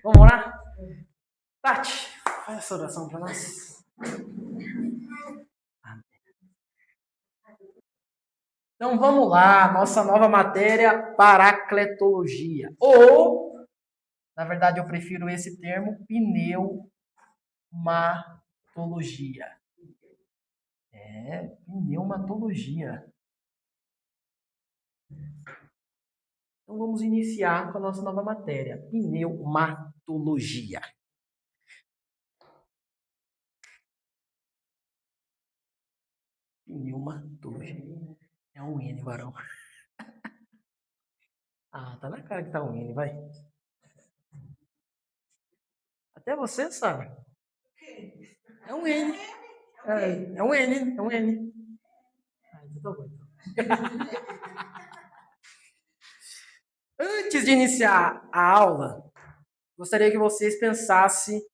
Vamos orar? Tati, faz essa oração para nós. Então vamos lá, nossa nova matéria, paracletologia. Ou, na verdade eu prefiro esse termo, pneumatologia. Pneumatologia. Então vamos iniciar com a nossa nova matéria, pneumatologia. Pneumatologia. É um N, varão. Ah, tá na cara que tá um N, vai. Até você sabe. É um N. É um N, é um N. Ah, então tá bom. Antes de iniciar a aula, gostaria que vocês pensassem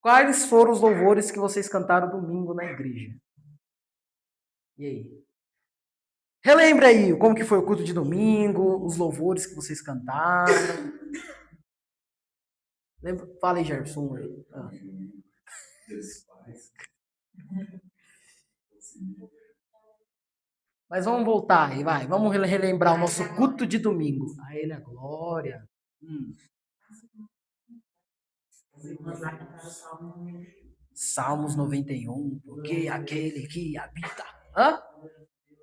quais foram os louvores que vocês cantaram domingo na igreja. E aí? Relembra aí como que foi o culto de domingo, os louvores que vocês cantaram. Lembra? Fala aí, Gerson. Ah. Mas vamos voltar aí, vai. Vamos relembrar o nosso culto de domingo. A ele a glória. Salmos 91. Porque aquele que habita.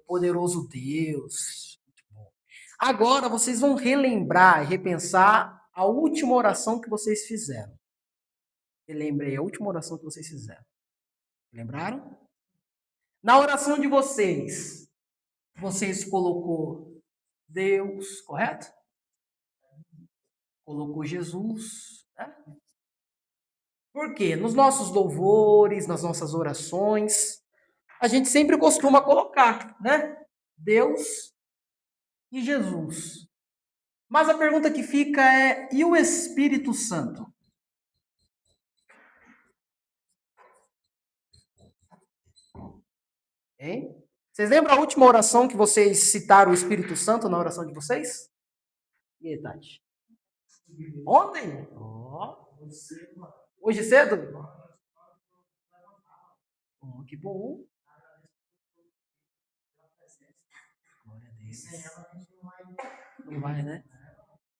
Poderoso Deus. Muito bom. Agora vocês vão relembrar e repensar a última oração que vocês fizeram. Relembrei a última oração que vocês fizeram. Lembraram? Na oração de vocês colocou Deus, correto? Colocou Jesus, né? Por quê? Nos nossos louvores, nas nossas orações, a gente sempre costuma colocar, né? Deus e Jesus. Mas a pergunta que fica é: e o Espírito Santo? Hein? Vocês lembram a última oração que vocês citaram o Espírito Santo na oração de vocês? E aí, Tati? Ontem? Hoje cedo? Que bom. Glória a Deus. Não vai, né?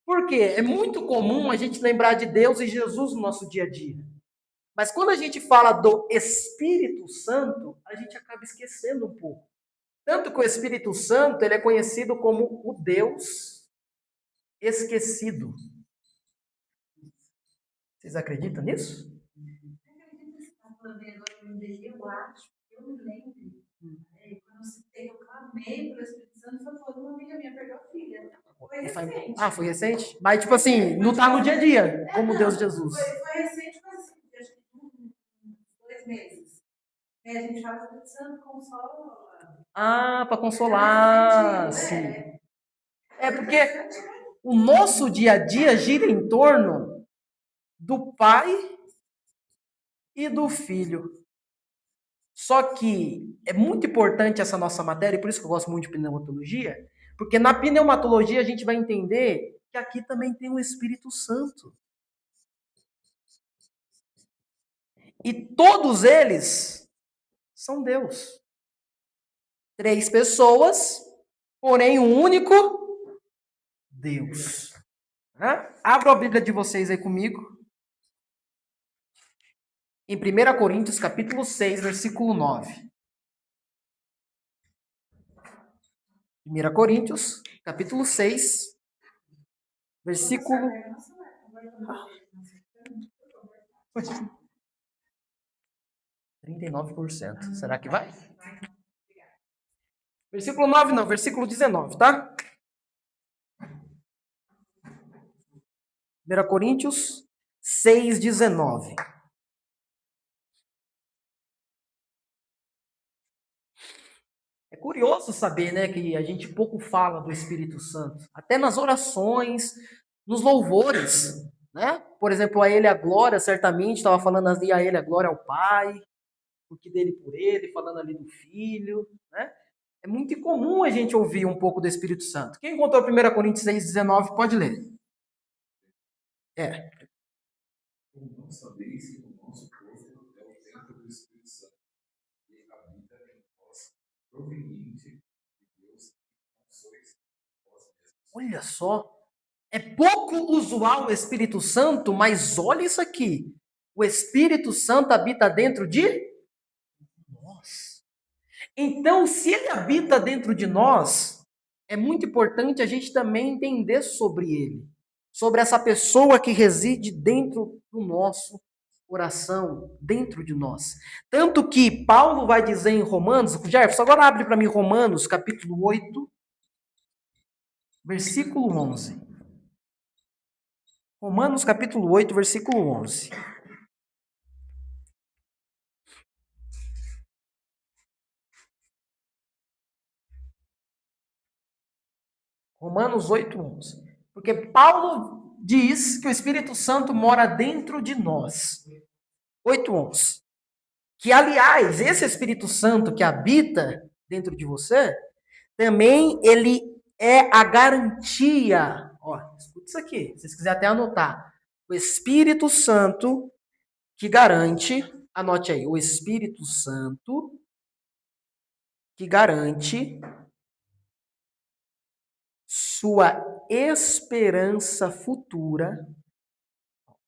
Por quê? É muito comum a gente lembrar de Deus e Jesus no nosso dia a dia. Mas quando a gente fala do Espírito Santo, a gente acaba esquecendo um pouco. Tanto que o Espírito Santo ele é conhecido como o Deus esquecido. Vocês acreditam nisso? Eu acho, eu me lembro, quando eu clamei pelo Espírito Santo, foi quando uma amiga minha perdeu a filha. Foi recente. Ah, foi recente? Mas, tipo assim, não tá no dia a dia, como Deus Jesus. Foi recente, mas assim, acho que 2 meses. A gente fala que o Espírito Santo consola. Ah, para consolar, sim. É porque o nosso dia a dia gira em torno do Pai e do Filho. Só que é muito importante essa nossa matéria, e por isso que eu gosto muito de pneumatologia, porque na pneumatologia a gente vai entender que aqui também tem o Espírito Santo. E todos eles são Deus. 3 pessoas, porém um único Deus. Abra a Bíblia de vocês aí comigo. Em 1 Coríntios, capítulo 6, versículo 9. 1 Coríntios, capítulo 6, versículo... 39%. Será que vai? Versículo 9 não, versículo 19, tá? 1 Coríntios 6, 19. É curioso saber, né, que a gente pouco fala do Espírito Santo. Até nas orações, nos louvores, né? Por exemplo, a Ele a glória, certamente, estava falando ali, a Ele a glória ao Pai, porque dele por Ele, falando ali do Filho, né? É muito incomum a gente ouvir um pouco do Espírito Santo. Quem encontrou 1 Coríntios 6, 19, pode ler. Como não sabeis que o nosso corpo é o templo do Espírito Santo, que habita em nós, proveniente de Deus, e não sois vós mesmos. Olha só, é pouco usual o Espírito Santo, mas olha isso aqui. O Espírito Santo habita dentro de nós. Então, se ele habita dentro de nós, é muito importante a gente também entender sobre ele, sobre essa pessoa que reside dentro do nosso coração, dentro de nós. Tanto que Paulo vai dizer em Romanos, Jefferson, agora abre para mim Romanos, capítulo 8, versículo 11. Romanos, capítulo 8, versículo 11. Romanos 8, 11. Porque Paulo diz que o Espírito Santo mora dentro de nós. 8, 11. Que, aliás, esse Espírito Santo que habita dentro de você, também ele é a garantia. Ó, escuta isso aqui, se vocês quiserem até anotar. O Espírito Santo que garante, anote aí, o Espírito Santo que garante sua esperança futura.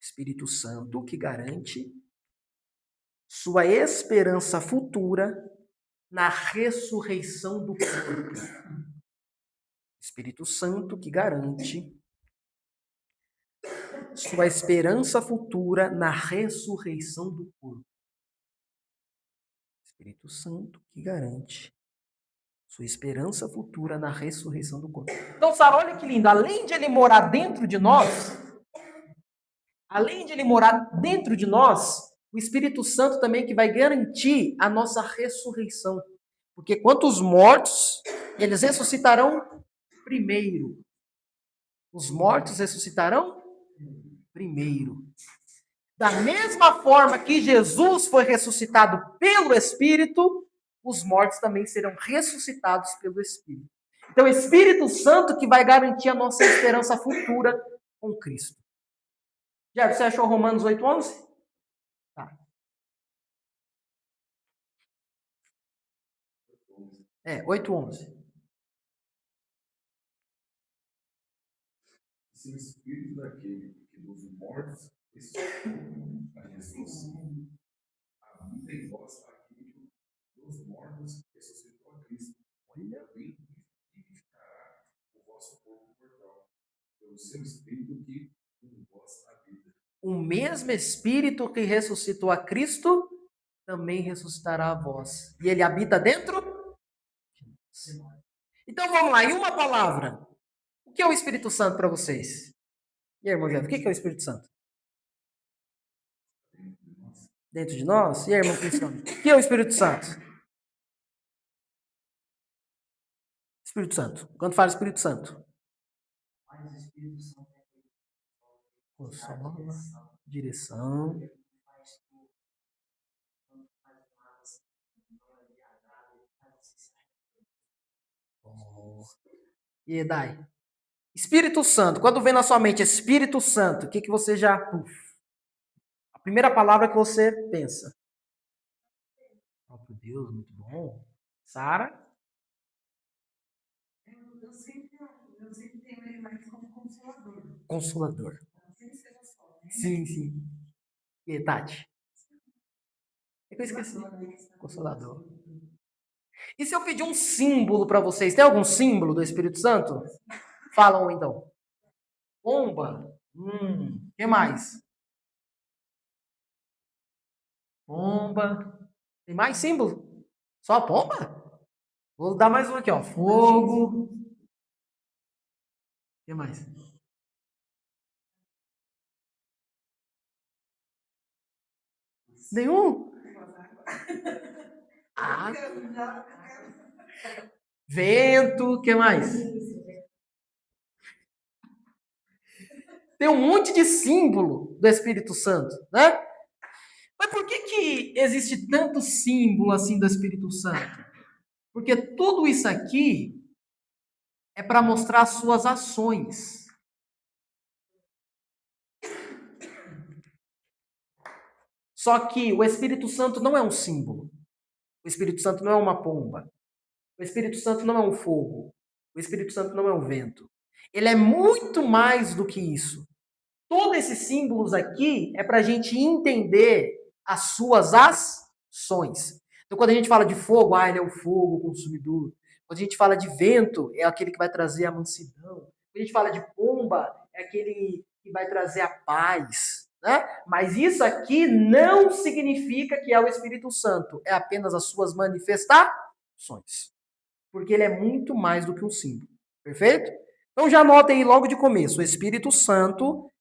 Espírito Santo que garante sua esperança futura na ressurreição do corpo. Espírito Santo que garante sua esperança futura na ressurreição do corpo. Espírito Santo que garante sua esperança futura na ressurreição do corpo. Então, Sara, olha que lindo. Além de ele morar dentro de nós, o Espírito Santo também que vai garantir a nossa ressurreição. Porque quantos mortos, eles ressuscitarão primeiro. Os mortos ressuscitarão primeiro. Da mesma forma que Jesus foi ressuscitado pelo Espírito, os mortos também serão ressuscitados pelo Espírito. Então, o Espírito Santo que vai garantir a nossa esperança futura com Cristo. Já você achou Romanos 8:11? Tá. 8:11. Se o Espírito daquele que dos mortos ressuscitou a Jesus habita em vós, aquele que dos mortos ressuscitou a Cristo, também vivificará o vosso corpo mortal, pelo seu Espírito que em vós habita. O mesmo Espírito que ressuscitou a Cristo também ressuscitará a vós. E ele habita dentro? Então vamos lá, em uma palavra. O que é o Espírito Santo para vocês? E aí, irmão Jeff, o que é o Espírito Santo? Dentro de nós? E aí, irmão Cristiano? O que é o Espírito Santo? Espírito Santo. Quando fala Espírito Santo? Consola, direção. E Dai? Espírito Santo. Quando vem na sua mente Espírito Santo, o que você já... A primeira palavra que você pensa. Próprio Deus, muito bom. Sara? Eu sempre tenho ele mais como consolador. Consolador. Sim, sim. E Tati? É que eu esqueci. Consolador. E se eu pedir um símbolo para vocês? Tem algum símbolo do Espírito Santo? Falam então. Pomba. O que mais? Pomba. Tem mais símbolo? Só pomba? Vou dar mais um aqui, ó. Fogo. O que mais? Nenhum? Vento. O que mais? Tem um monte de símbolo do Espírito Santo, né? Mas por que existe tanto símbolo assim do Espírito Santo? Porque tudo isso aqui é para mostrar as suas ações. Só que o Espírito Santo não é um símbolo. O Espírito Santo não é uma pomba. O Espírito Santo não é um fogo. O Espírito Santo não é um vento. Ele é muito mais do que isso. Todos esses símbolos aqui é para a gente entender as suas ações. Então, quando a gente fala de fogo, ele é o fogo consumidor. Quando a gente fala de vento, é aquele que vai trazer a mansidão. Quando a gente fala de pomba, é aquele que vai trazer a paz. Né? Mas isso aqui não significa que é o Espírito Santo. É apenas as suas manifestações. Porque ele é muito mais do que um símbolo. Perfeito? Então já anotem aí logo de começo. O Espírito Santo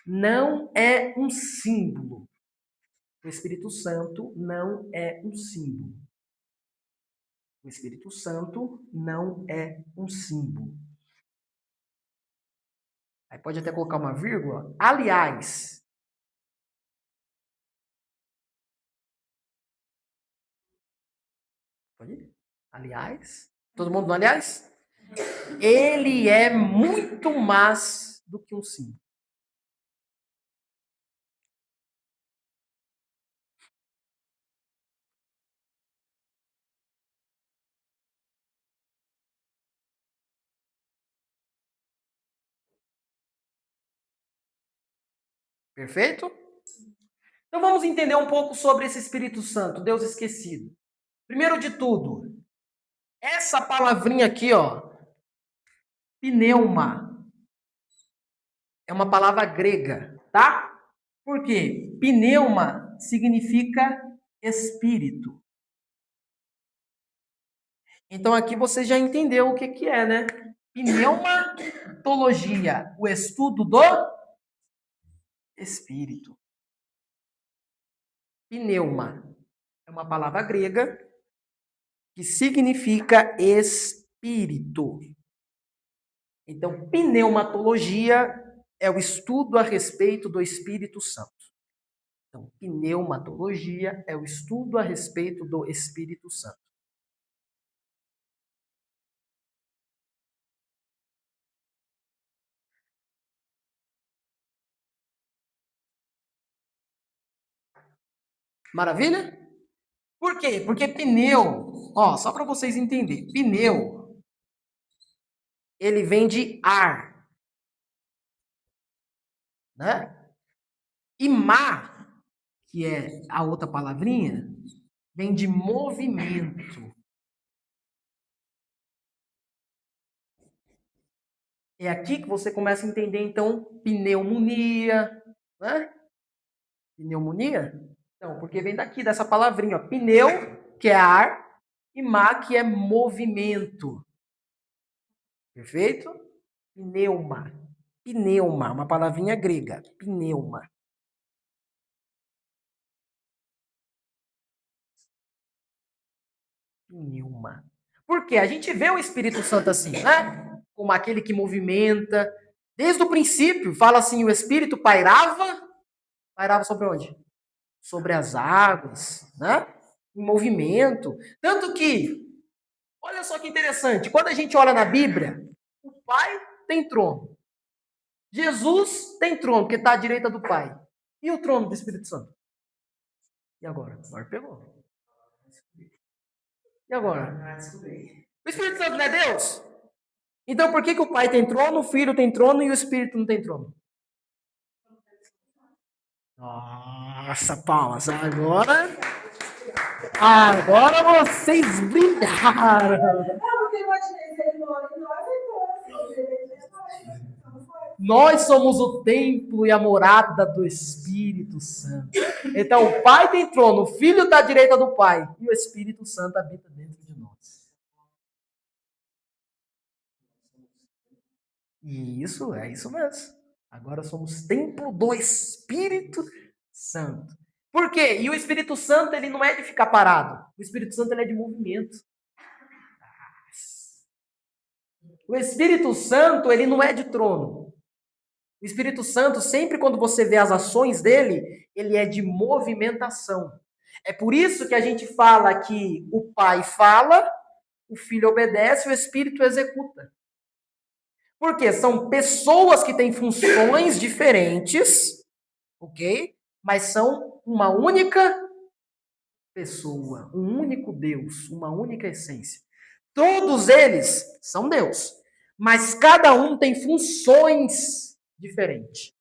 não é um símbolo. O Espírito Santo não é um símbolo. O Espírito Santo não é um símbolo. Aí pode até colocar uma vírgula. Aliás, pode ir? Aliás, todo mundo no aliás? Ele é muito mais do que um símbolo. Perfeito? Então vamos entender um pouco sobre esse Espírito Santo, Deus esquecido. Primeiro de tudo, essa palavrinha aqui, ó, pneuma, é uma palavra grega, tá? Por quê? Pneuma significa espírito. Então aqui você já entendeu o que é, né? Pneumatologia, o estudo do espírito. Pneuma é uma palavra grega que significa espírito. Então, pneumatologia é o estudo a respeito do Espírito Santo. Então, pneumatologia é o estudo a respeito do Espírito Santo. Maravilha? Por quê? Porque pneu, ó, só para vocês entenderem, pneu, ele vem de ar, né? E mar, que é a outra palavrinha, vem de movimento. É aqui que você começa a entender, então, pneumonia, né? Pneumonia? Então, porque vem daqui, dessa palavrinha, ó, pneu, que é ar, e ma, que é movimento. Perfeito? Pneuma. Pneuma, uma palavrinha grega. Pneuma. Pneuma. Por quê? A gente vê o Espírito Santo assim, né? Como aquele que movimenta. Desde o princípio, fala assim, o Espírito pairava sobre onde? Sobre as águas, né? Em movimento. Tanto que, olha só que interessante, quando a gente olha na Bíblia, o Pai tem trono. Jesus tem trono, porque está à direita do Pai. E o trono do Espírito Santo? E agora? Agora pegou. E agora? O Espírito Santo não é Deus? Então por que o Pai tem trono, o Filho tem trono e o Espírito não tem trono? Nossa, palmas. Agora vocês brilharam. Porque imaginei se ele mora em nós, Nós somos o templo e a morada do Espírito Santo. Então o Pai tem trono, o Filho está à direita do Pai e o Espírito Santo habita dentro de nós. E isso, é isso mesmo. Agora somos templo do Espírito Santo. Por quê? E o Espírito Santo, ele não é de ficar parado. O Espírito Santo, ele é de movimento. O Espírito Santo, ele não é de trono. O Espírito Santo, sempre quando você vê as ações dele, ele é de movimentação. É por isso que a gente fala que o Pai fala, o Filho obedece, o Espírito executa. Porque são pessoas que têm funções diferentes, ok? Mas são uma única pessoa, um único Deus, uma única essência. Todos eles são Deus, mas cada um tem funções diferentes,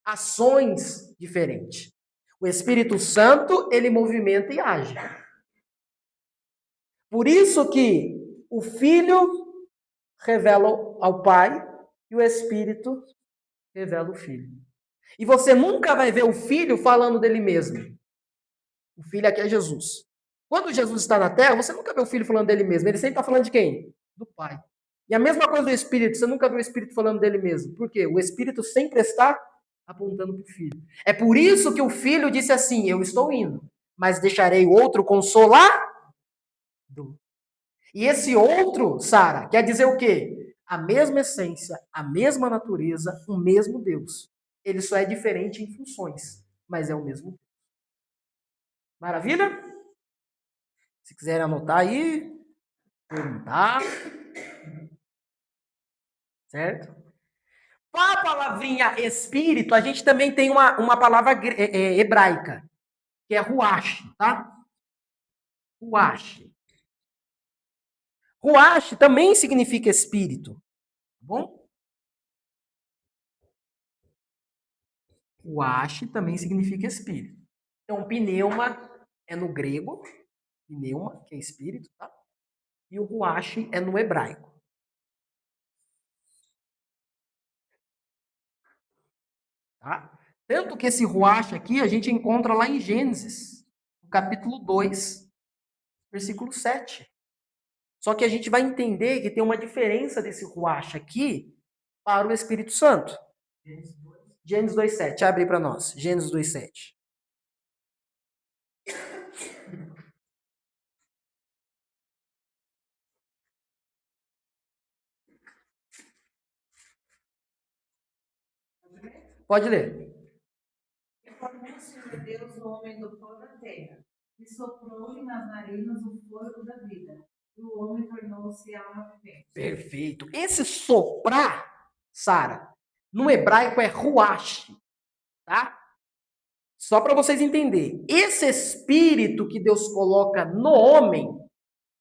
ações diferentes. O Espírito Santo, ele movimenta e age. Por isso que o Filho revela ao Pai e o Espírito revela o Filho. E você nunca vai ver o Filho falando dele mesmo. O Filho aqui é Jesus. Quando Jesus está na Terra, você nunca vê o Filho falando dele mesmo. Ele sempre está falando de quem? Do Pai. E a mesma coisa do Espírito. Você nunca vê o Espírito falando dele mesmo. Por quê? O Espírito sempre está apontando para o Filho. É por isso que o Filho disse assim, eu estou indo, mas deixarei outro consolador. E esse outro, Sara, quer dizer o quê? A mesma essência, a mesma natureza, o mesmo Deus. Ele só é diferente em funções, mas é o mesmo Deus. Maravilha? Se quiserem anotar aí, perguntar. Certo? Para a palavrinha espírito, a gente também tem uma palavra hebraica, que é ruach, tá? Ruach. Ruach também significa espírito, tá bom? Ruach também significa espírito. Então, pneuma é no grego, pneuma, que é espírito, tá? E o ruach é no hebraico. Tá? Tanto que esse ruach aqui a gente encontra lá em Gênesis, no capítulo 2, versículo 7. Só que a gente vai entender que tem uma diferença desse ruach aqui para o Espírito Santo. Gênesis 2:7. Abre aí para nós. Gênesis 2:7. Pode ler. E formou o Senhor Deus o homem do pó da terra, e soprou-lhe nas narinas o fôlego da vida, e o homem tornou-se alma vivente. Perfeito. Esse soprar, Sara, no hebraico é ruach, tá? Só para vocês entenderem. Esse espírito que Deus coloca no homem,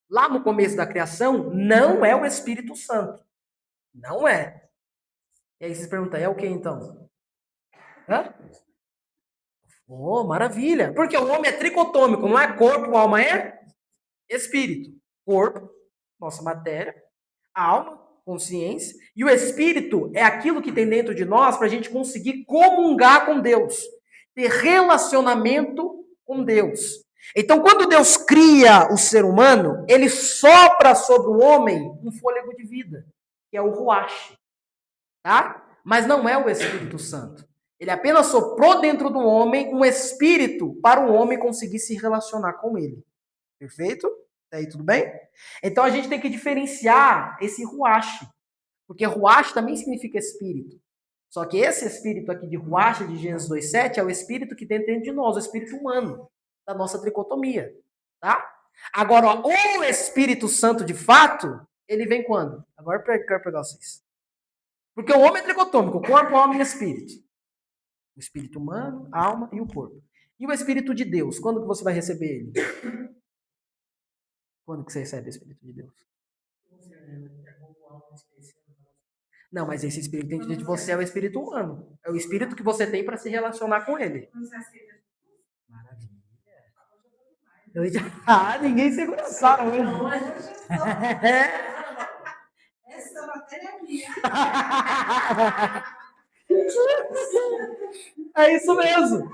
lá no começo da criação, não é o Espírito Santo. Não é. E aí vocês perguntam, é o que então? Hã? Oh, maravilha. Porque o homem é tricotômico, não é corpo, alma é espírito. Corpo, nossa matéria, alma, consciência. E o espírito é aquilo que tem dentro de nós para a gente conseguir comungar com Deus. Ter relacionamento com Deus. Então, quando Deus cria o ser humano, ele sopra sobre o homem um fôlego de vida, que é o ruach. Tá? Mas não é o Espírito Santo. Ele apenas soprou dentro do homem um espírito para o homem conseguir se relacionar com ele. Perfeito? Até aí tudo bem? Então a gente tem que diferenciar esse ruach. Porque ruach também significa espírito. Só que esse espírito aqui de ruach, de Gênesis 2:7, é o espírito que tem dentro de nós, o espírito humano, da nossa tricotomia. Tá? Agora, o Espírito Santo de fato, ele vem quando? Agora eu quero pegar vocês. Porque o homem é tricotômico, corpo, alma e espírito. O espírito humano, a alma e o corpo. E o Espírito de Deus, quando que você vai receber ele? Quando que você recebe o Espírito de Deus? Não, mas esse Espírito dentro de você é o Espírito humano. É o Espírito que você tem para se relacionar com ele. Maravilha. Ninguém segura a Sara hoje. Essa matéria é minha. É isso mesmo.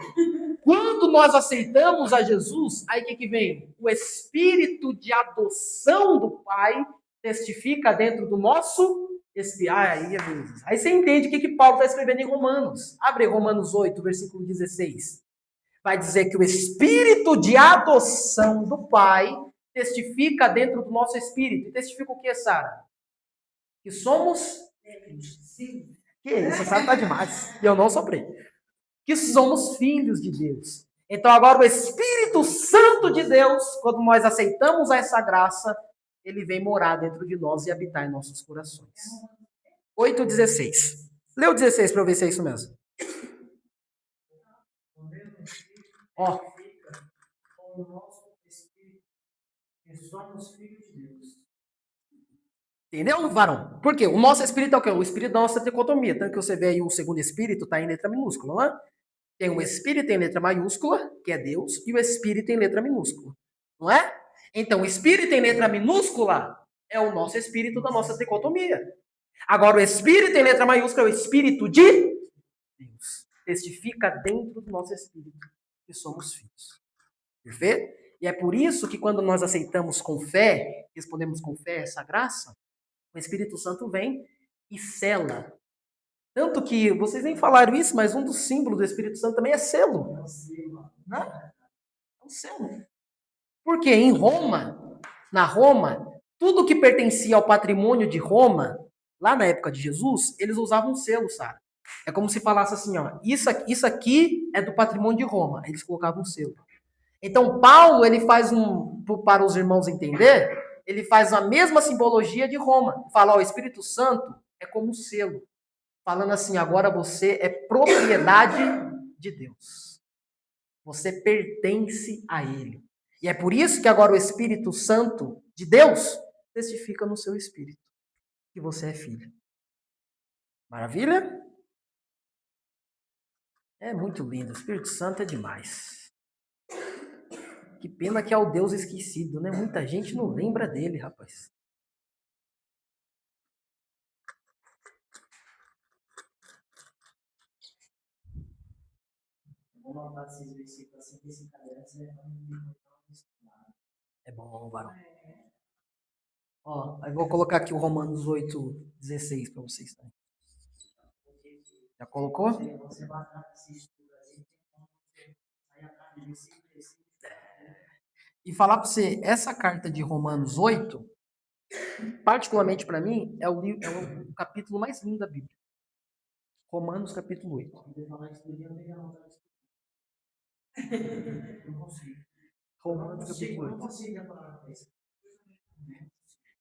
Quando nós aceitamos a Jesus, aí o que vem? O espírito de adoção do Pai testifica dentro do nosso espírito. Aí você entende o que Paulo está escrevendo em Romanos. Abre Romanos 8, versículo 16. Vai dizer que o espírito de adoção do Pai testifica dentro do nosso espírito. E testifica o que, Sara? Que somos... Que isso, Sara tá demais. E eu não soprei. Que somos filhos de Deus. Então agora o Espírito Santo de Deus, quando nós aceitamos essa graça, ele vem morar dentro de nós e habitar em nossos corações. 8:16. Lê o 16 para eu ver se é isso mesmo. Ó, com o nosso espírito, que somos filhos de Deus. entendeu, varão? Por quê? O nosso espírito é o quê? O espírito da nossa tricotomia. Tanto que você vê aí o segundo espírito está em letra minúscula, não é? Tem o espírito em letra maiúscula, que é Deus, e o espírito em letra minúscula, não é? Então, o espírito em letra minúscula é o nosso espírito da nossa tricotomia. Agora, o espírito em letra maiúscula é o espírito de Deus. Testifica dentro do nosso espírito que somos filhos. Perfeito? E é por isso que quando nós aceitamos com fé, respondemos com fé essa graça, o Espírito Santo vem e sela. Tanto que, vocês nem falaram isso, mas um dos símbolos do Espírito Santo também é selo. Né? É um selo. Porque em Roma, na Roma, tudo que pertencia ao patrimônio de Roma, lá na época de Jesus, eles usavam selo, sabe? É como se falasse assim, ó, isso aqui é do patrimônio de Roma. Eles colocavam um selo. Então, Paulo, ele faz para os irmãos entender, ele faz a mesma simbologia de Roma. Fala, ó, o Espírito Santo é como um selo. Falando assim, agora você é propriedade de Deus. Você pertence a Ele. E é por isso que agora o Espírito Santo de Deus testifica no seu espírito que você é filho. Maravilha? É muito lindo. O Espírito Santo é demais. Que pena que é o Deus esquecido, né? Muita gente não lembra dele, rapaz. Vamos anotar esses versículos assim, que esse caderno é bom, varão. Ó, aí vou colocar aqui o Romanos 8:16 para vocês também. Já colocou? Você vai atrás desse estudo assim, aí atrás de versículo. E falar para você, essa carta de Romanos 8, particularmente para mim, é o capítulo mais lindo da Bíblia. Romanos capítulo 8. Romanos capítulo 8.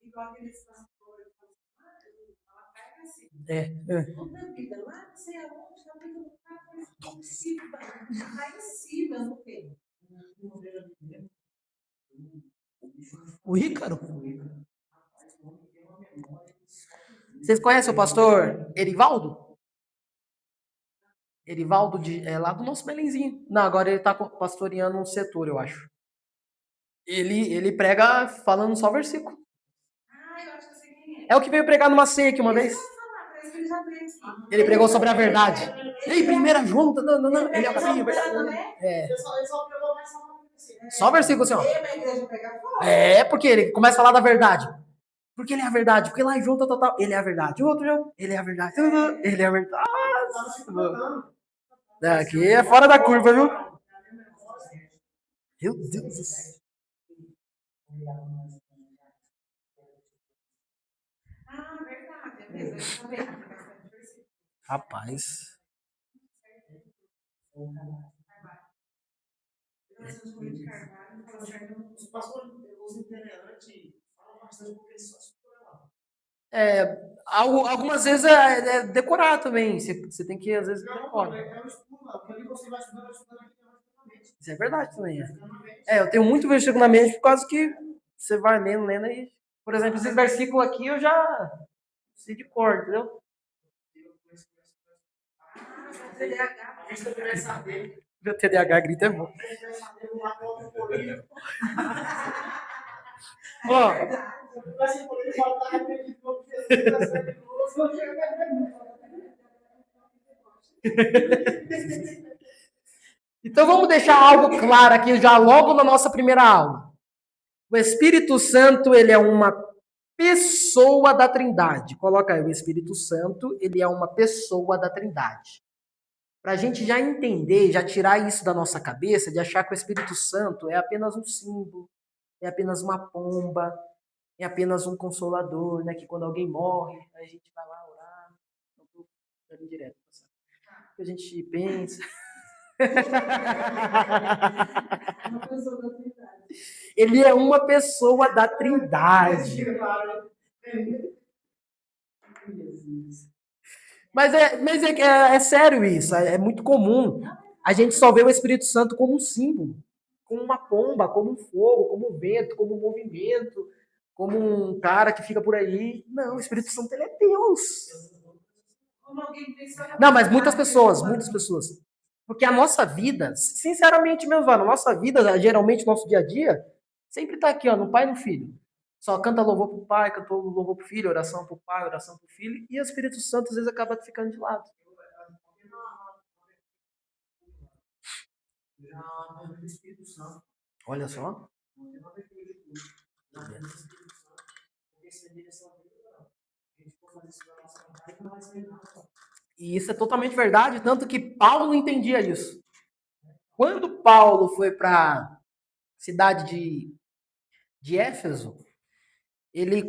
Igual aqueles pastores, ela pega assim. Toda vida, lá não sei aonde, capítulo 4, lá em cima, não tem. O Ícaro. Vocês conhecem o pastor Erivaldo? Erivaldo é lá do nosso Belenzinho. Não, agora ele está pastoreando um setor, eu acho. Ele prega falando só versículo. Eu acho que eu sei quem é. É o que veio pregar numa ceia aqui uma vez. Ele pregou sobre a verdade. Ei, primeira João, não. Ele é o caminho, verdade. Só versículo, assim, ó. É, porque ele começa a falar da verdade. Porque ele é a verdade. Porque lá em João, tal. Ele é a verdade. O outro João, ele é a verdade. Ele é a verdade. Aqui é fora da curva, viu? Meu Deus do céu. Verdade. Rapaz. Os pastores, os itinerantes, falam bastante porque eles só escutam lá. Algumas vezes é decorar também. Você tem que, às vezes, decorar. É o estudo, porque ali você vai estudando aqui na mente. Isso é verdade também. Eu tenho muito versículo na mente por causa que você vai lendo aí. Por exemplo, esses versículos aqui eu já sei de cor, entendeu? Meu TDAH grita é bom. Ó. Então vamos deixar algo claro aqui já logo na nossa primeira aula. O Espírito Santo, ele é uma pessoa da Trindade. Coloca aí, o Espírito Santo, ele é uma pessoa da Trindade. Para a gente já entender, já tirar isso da nossa cabeça, de achar que o Espírito Santo é apenas um símbolo, é apenas uma pomba, é apenas um consolador, né? Que quando alguém morre, a gente vai lá orar. Não estou dando direto, sabe? Que a gente pensa. Ele é uma pessoa da Trindade. Mas é sério isso, é muito comum. A gente só vê o Espírito Santo como um símbolo, como uma pomba, como um fogo, como um vento, como um movimento, como um cara que fica por aí. Não, o Espírito Santo ele é Deus. Como alguém pensou na Não, mas muitas pessoas. Porque a nossa vida, sinceramente, meu mano, a nossa vida, geralmente, nosso dia a dia, sempre tá aqui, ó, no pai e no filho. Só canta louvor pro pai, canta louvor pro filho, oração pro pai, oração pro filho, e o Espírito Santo às vezes acaba ficando de lado. Já não do Espírito Santo. Olha só. Não tem nada a ver com isso. Já do Espírito Santo. Porque se a direção dele, não. A gente for fazer isso na nossa vontade, não vai sair nada. E isso é totalmente verdade, tanto que Paulo entendia isso. Quando Paulo foi para a cidade de Éfeso, ele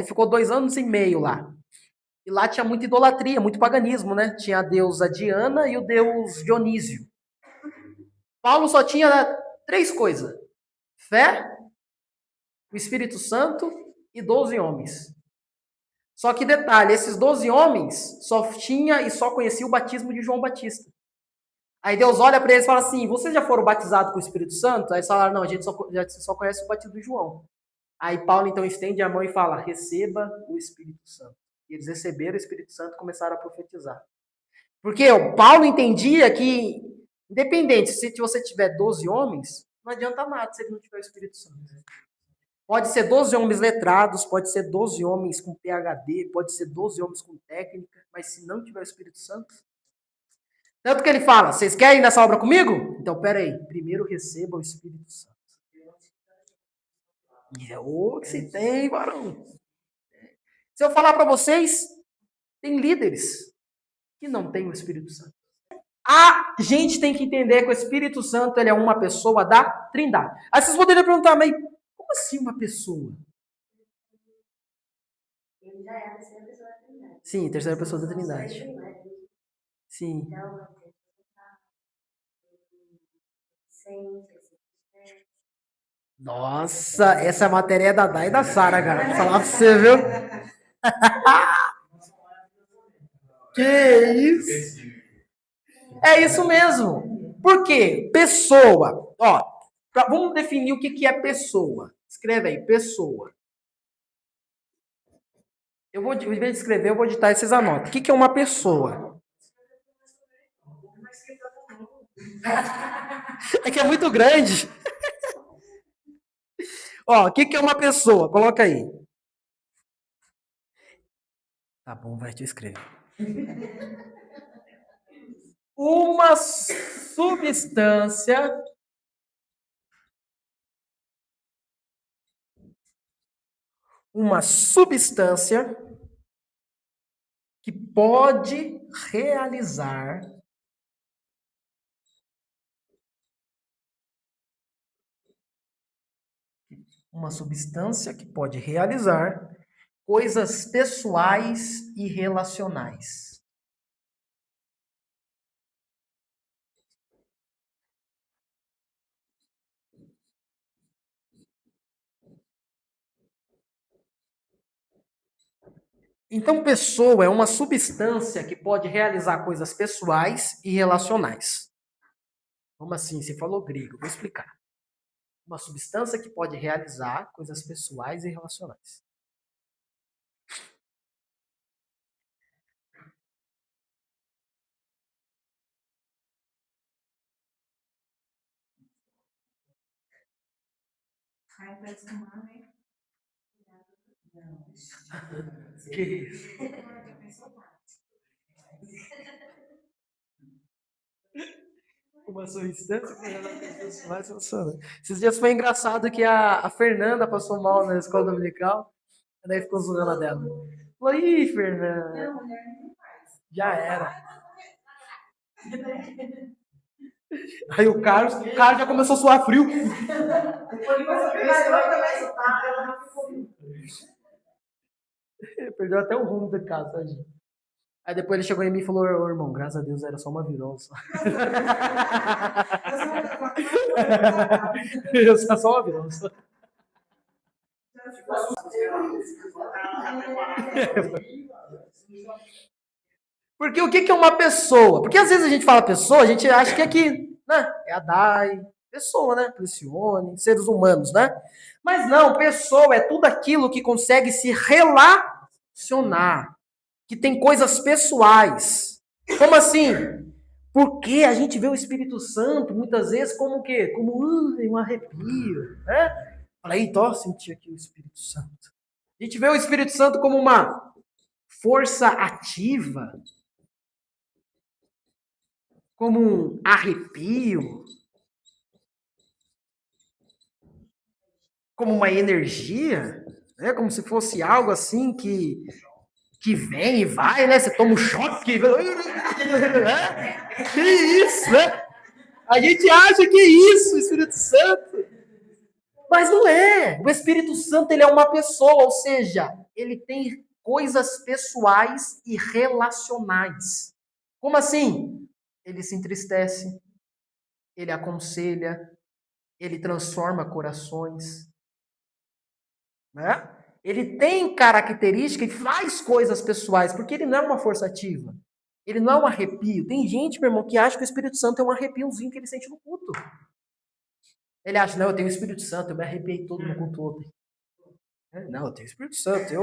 ficou 2 anos e meio lá. E lá tinha muita idolatria, muito paganismo, né? Tinha a deusa Diana e o deus Dionísio. Paulo só tinha 3 coisas: fé, o Espírito Santo e 12 homens. Só que detalhe, esses 12 homens só tinha e só conhecia o batismo de João Batista. Aí Deus olha para eles e fala assim: vocês já foram batizados com o Espírito Santo? Aí eles falaram: não, a gente só conhece o batismo de João. Aí Paulo então estende a mão e fala: receba o Espírito Santo. E eles receberam o Espírito Santo e começaram a profetizar. Porque o Paulo entendia que, independente, se você tiver 12 homens, não adianta nada se ele não tiver o Espírito Santo. Pode ser 12 homens letrados, pode ser 12 homens com PhD, pode ser 12 homens com técnica, mas se não tiver o Espírito Santo. Tanto que ele fala: vocês querem ir nessa obra comigo? Então, peraí, primeiro receba o Espírito Santo. E é o que se tem, varão. Se eu falar para vocês, tem líderes que não têm o Espírito Santo. A gente tem que entender que o Espírito Santo ele é uma pessoa da Trindade. Aí vocês poderiam perguntar, mas como assim uma pessoa? Ele já é a terceira pessoa da Trindade. Sim, terceira pessoa da Trindade. Sim. Então, Nossa, essa matéria é da Dai e da Sara, cara. Vou falar pra você, viu? Que isso? É isso mesmo. Por quê? Pessoa. Ó, vamos definir o que é pessoa. Escreve aí, pessoa. Em vez de escrever, eu vou digitar e vocês anotam. O que é uma pessoa? É que é muito grande. Ó, o que é uma pessoa? Coloca aí. Tá bom, vai te escrever. Uma substância que pode realizar coisas pessoais e relacionais. Então, pessoa é uma substância que pode realizar coisas pessoais e relacionais. Como assim? Você falou grego, vou explicar. Uma substância que pode realizar coisas pessoais e relacionais. Ai, parece uma, né? Que isso? Uma substância que realiza coisas pessoais e relacionais. Esses dias foi engraçado que a Fernanda passou mal na escola dominical, daí ficou zoando a dela. Falou: ih, Fernanda. Não, mulher não faz. Já era. Aí o Carlos já começou a suar frio. Perdeu até o rumo da casa, tadinho. Aí depois ele chegou em mim e falou: ô, irmão, graças a Deus era só uma virose. Era só uma virose. Porque o que é uma pessoa? Porque às vezes a gente fala pessoa, a gente acha que aqui, né? É a Dai, pessoa, né? Pressione, seres humanos, né? Mas não, pessoa é tudo aquilo que consegue se relacionar, que tem coisas pessoais. Como assim? Porque a gente vê o Espírito Santo muitas vezes como o quê? Como um arrepio, né? Fala, eita, ó, senti aqui o Espírito Santo. A gente vê o Espírito Santo como uma força ativa, como um arrepio, como uma energia, né? Como se fosse algo assim que vem e vai, né? Você toma um choque. Que isso, né? A gente acha que é isso, o Espírito Santo. Mas não é. O Espírito Santo, ele é uma pessoa, ou seja, ele tem coisas pessoais e relacionais. Como assim? Ele se entristece, ele aconselha, ele transforma corações, né? Ele tem característica e faz coisas pessoais, porque ele não é uma força ativa. Ele não é um arrepio. Tem gente, meu irmão, que acha que o Espírito Santo é um arrepiozinho que ele sente no culto. Ele acha, não, eu tenho o Espírito Santo, eu me arrepiei todo no culto ontem. Não, eu tenho o Espírito Santo.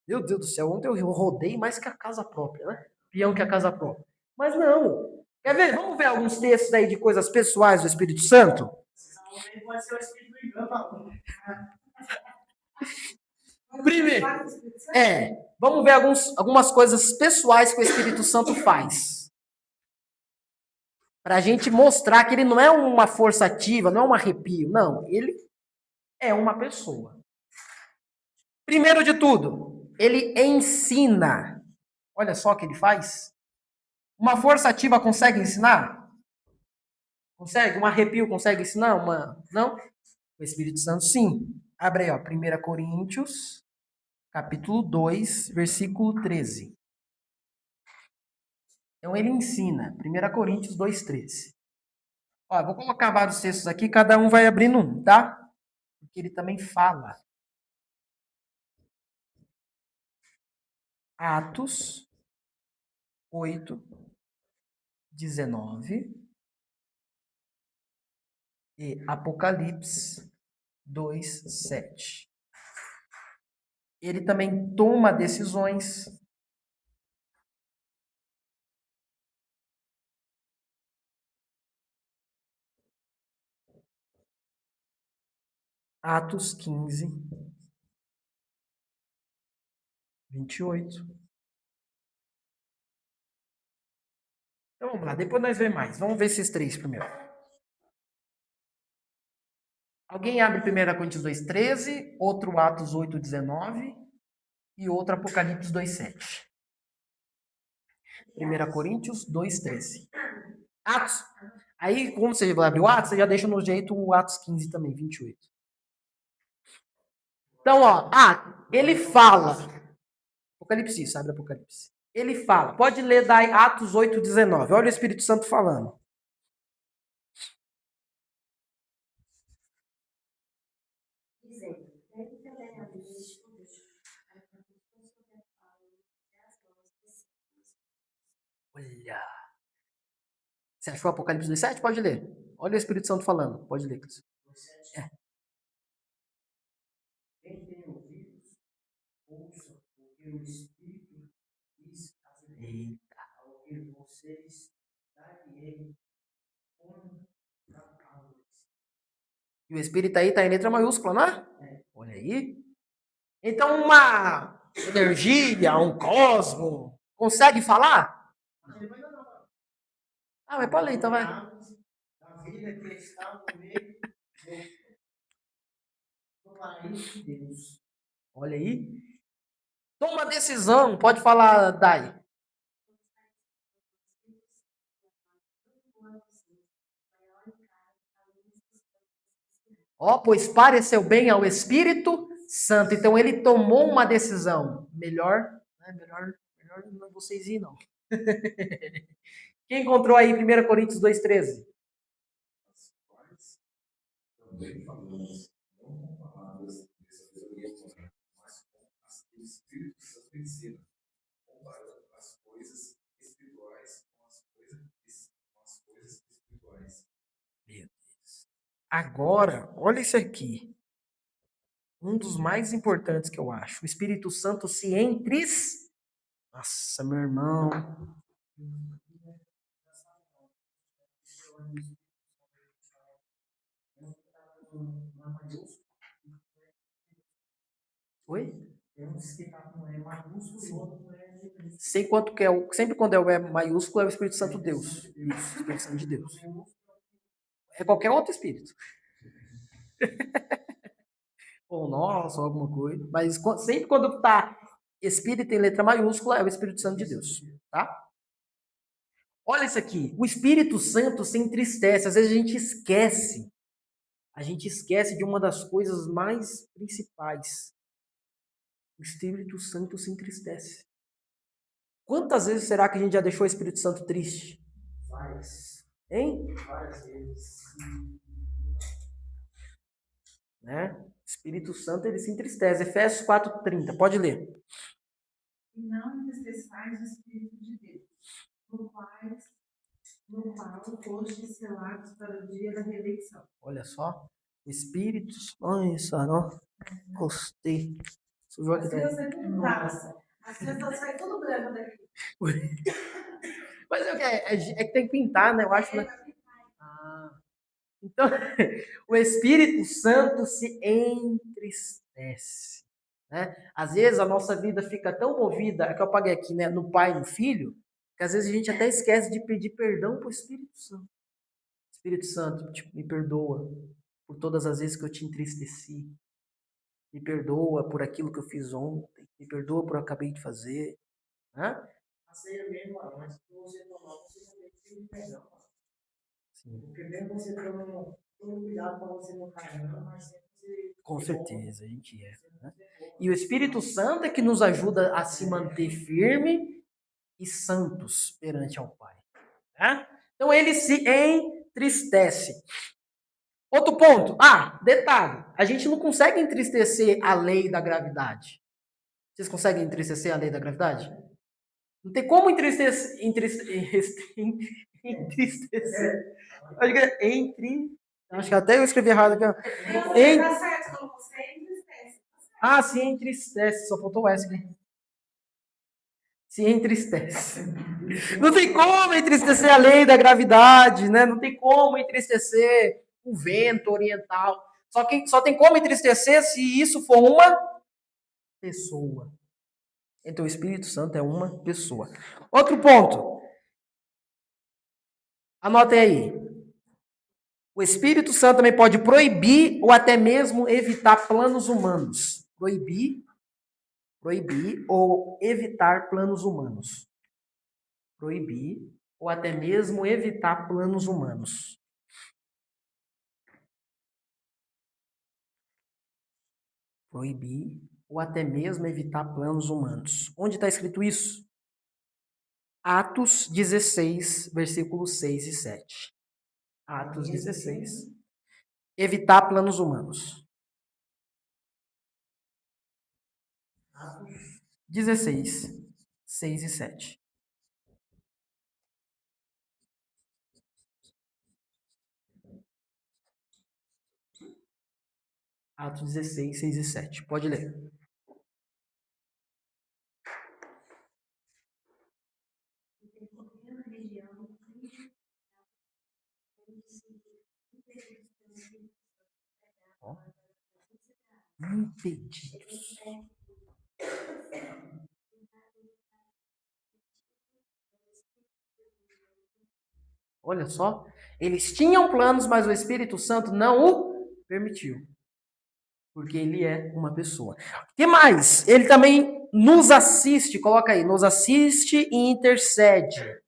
Meu Deus do céu, ontem eu rodei mais que a casa própria, né? Peão que a casa própria. Mas não. Quer ver? Vamos ver alguns textos aí de coisas pessoais do Espírito Santo? Não pode ser o Espírito do engano, não. Primeiro, vamos ver algumas coisas pessoais que o Espírito Santo faz. Para a gente mostrar que ele não é uma força ativa, não é um arrepio. Não, ele é uma pessoa. Primeiro de tudo, ele ensina. Olha só o que ele faz. Uma força ativa consegue ensinar? Consegue? Um arrepio consegue ensinar? Não? O Espírito Santo, sim. Abre aí, ó, 1 Coríntios, capítulo 2, versículo 13. Então ele ensina. 1 Coríntios 2, 13. Ó, vou colocar vários textos aqui, cada um vai abrindo um, tá? Porque ele também fala. Atos 8, 19 e Apocalipse 2, 7. Ele também toma decisões. Atos 15, 28. Então vamos lá, depois nós vemos mais. Vamos ver esses três primeiro. Alguém abre 1 Coríntios 2, 13, outro Atos 8, 19 e outro Apocalipse 2, 7. 1 Coríntios 2, 13. Atos. Aí, como você vai abrir o Atos, você já deixa no jeito o Atos 15 também, 28. Então, ó, ele fala. Apocalipse, isso, abre Apocalipse. Ele fala, pode ler daí Atos 8, 19. Olha o Espírito Santo falando. Dizendo, deve também haver estudos para que a pessoa sobre a fala das mãos pessoas. Olha. Você achou Apocalipse 2, 7? Pode ler. Olha o Espírito Santo falando. Pode ler, Cris. Quem tem ouvidos, ouça o que o Espírito diz ao que vocês darem como palavras. E o Espírito aí está em letra maiúscula, não é? Olha aí. Então, uma energia, um cosmo, consegue falar? Mas pode ler, então vai. Da vida que está no meio do paraíso de Deus. Olha aí. Toma decisão, pode falar, Dai. Ó, pois pareceu bem ao Espírito Santo. Então ele tomou uma decisão. Melhor não vocês ir, não. Quem encontrou aí 1 Coríntios 2,13? As quais também falamos, não com palavras de sabedoria humana, mas com as que o Espírito Santo ensina, comparando as coisas que Agora, olha isso aqui. Um dos mais importantes que eu acho. O Espírito Santo se entristece. Nossa, meu irmão. Oi? Sei quanto que é sempre quando é o E maiúsculo é o Espírito Santo Deus. Isso, o Espírito Santo de Deus. É qualquer outro espírito. Ou nossa, ou alguma coisa. Mas sempre quando tá espírito em letra maiúscula é o Espírito Santo de Deus, tá? Olha isso aqui. O Espírito Santo se entristece. Às vezes a gente esquece. A gente esquece de uma das coisas mais principais. O Espírito Santo se entristece. Quantas vezes será que a gente já deixou o Espírito Santo triste? Várias. Hein? Várias vezes. Né? O Espírito Santo, ele se entristece. Efésios 4:30. Pode ler. E não entristeçais o Espírito de Deus, no qual fostes selados para o dia da redenção. Olha só. O Espírito... Olha só, não. Gostei. Sujou aqui As dentro. crianças tudo passa. As crianças saem tudo branco daqui. Mas é que tem que pintar, né? Eu acho. Né? Então, o Espírito Santo se entristece. Né? Às vezes a nossa vida fica tão movida, é que eu apaguei aqui, né, no Pai e no Filho, que às vezes a gente até esquece de pedir perdão para o Espírito Santo. Espírito Santo, tipo, me perdoa por todas as vezes que eu te entristeci. Me perdoa por aquilo que eu fiz ontem. Me perdoa por o que eu acabei de fazer. Né? A ceia mesmo, antes de você tomar, você não tem que pedir perdão. Sim. Porque mesmo você tendo todo cuidado para você não cair, mas sempre você... Com certeza, a gente é. Né? E o Espírito Santo é que nos ajuda a se manter firme e santos perante ao Pai. Né? Então ele se entristece. Outro ponto. Detalhe. A gente não consegue entristecer a lei da gravidade. Vocês conseguem entristecer a lei da gravidade? Não tem como entristecer. Acho que até eu escrevi errado aqui. Tá certo, como você entristece. Se entristece. Só faltou o S aqui. Se entristece. Não tem como entristecer a lei da gravidade, né? Não tem como entristecer o vento oriental. Só tem como entristecer se isso for uma pessoa. Então o Espírito Santo é uma pessoa. Outro ponto. Anotem aí. O Espírito Santo também pode proibir ou até mesmo evitar planos humanos. Proibir ou evitar planos humanos. Proibir ou até mesmo evitar planos humanos. Proibir ou até mesmo evitar planos humanos. Onde está escrito isso? Atos 16, versículos 6 e 7. Atos 16. Evitar planos humanos. 16, 6 e 7. Atos 16, 6 e 7. Pode ler. Impedidos. Olha só, eles tinham planos, mas o Espírito Santo não o permitiu. Porque ele é uma pessoa. O que mais? Ele também nos assiste, coloca aí, nos assiste e intercede.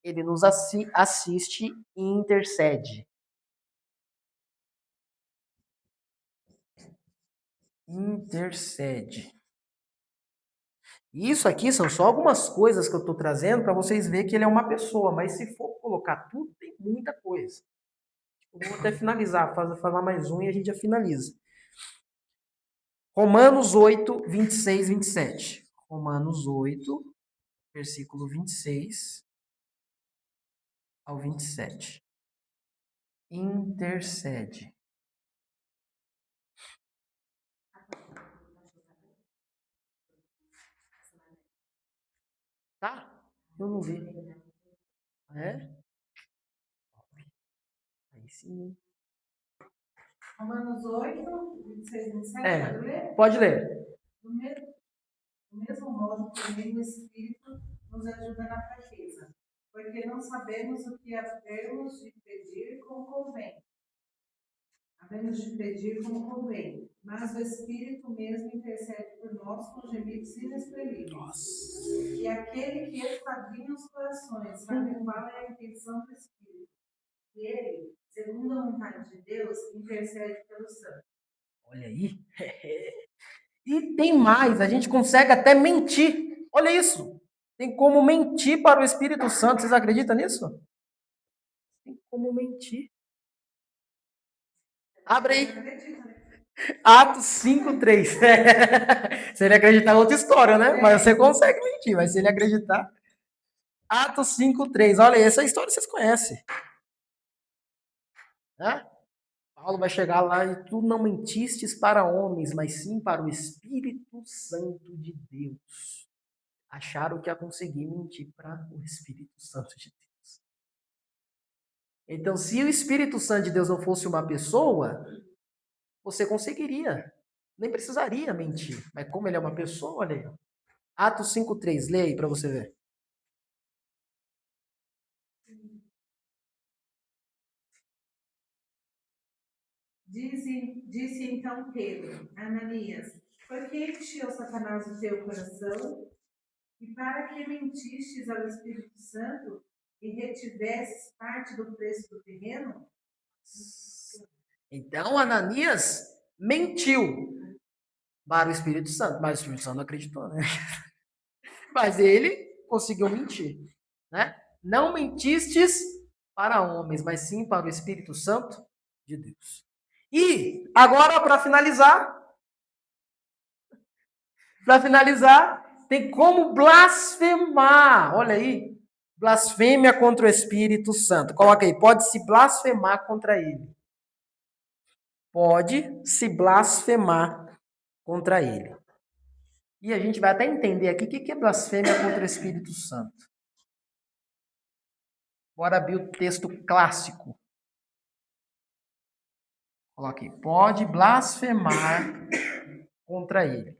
Ele nos assiste e intercede. Intercede. Isso aqui são só algumas coisas que eu estou trazendo para vocês verem que ele é uma pessoa, mas se for colocar tudo, tem muita coisa. Eu vou até finalizar, falar mais um e a gente já finaliza. Romanos 8, 26, 27. Romanos 8, versículo 26 ao 27. Intercede. Tá? Eu não vi. É? Aí sim. Romanos 8, 26, 27, É, pode ler? pode ler. Do mesmo modo, também o Espírito nos ajuda na fraqueza, porque não sabemos o que havemos de pedir como convém. Mas o Espírito mesmo intercede por nós com gemidos inexprimíveis. E aquele que esquadrinha os corações sabe qual é a intenção do Espírito. E ele, segundo a vontade de Deus, intercede pelos santos. Olha aí. E tem mais, a gente consegue até mentir. Olha isso. Tem como mentir para o Espírito Santo. Vocês acreditam nisso? Tem como mentir. Abre aí. Atos 5:3. Se ele acreditar, é outra história, né? Mas você consegue mentir, mas se ele acreditar. Atos 5:3. Olha aí, essa história vocês conhecem. Né? Paulo vai chegar lá e tu não mentistes para homens, mas sim para o Espírito Santo de Deus. Acharam que ia conseguir mentir para o Espírito Santo de Deus. Então, se o Espírito Santo de Deus não fosse uma pessoa, você conseguiria. Nem precisaria mentir. Mas como ele é uma pessoa, olha aí. Atos 5:3, leia aí para você ver. Disse então Pedro, Ananias, por que encheu Satanás o teu coração? E para que mentistes ao Espírito Santo e retivesses parte do preço do terreno? Então, Ananias mentiu para o Espírito Santo. Mas o Espírito Santo não acreditou, né? Mas ele conseguiu mentir, né? Não mentistes para homens, mas sim para o Espírito Santo de Deus. E agora para finalizar, tem como blasfemar. Olha aí, blasfêmia contra o Espírito Santo. Coloca aí, pode se blasfemar contra ele. Pode se blasfemar contra ele. E a gente vai até entender aqui o que é blasfêmia contra o Espírito Santo. Bora abrir o texto clássico. Coloque, pode blasfemar contra ele.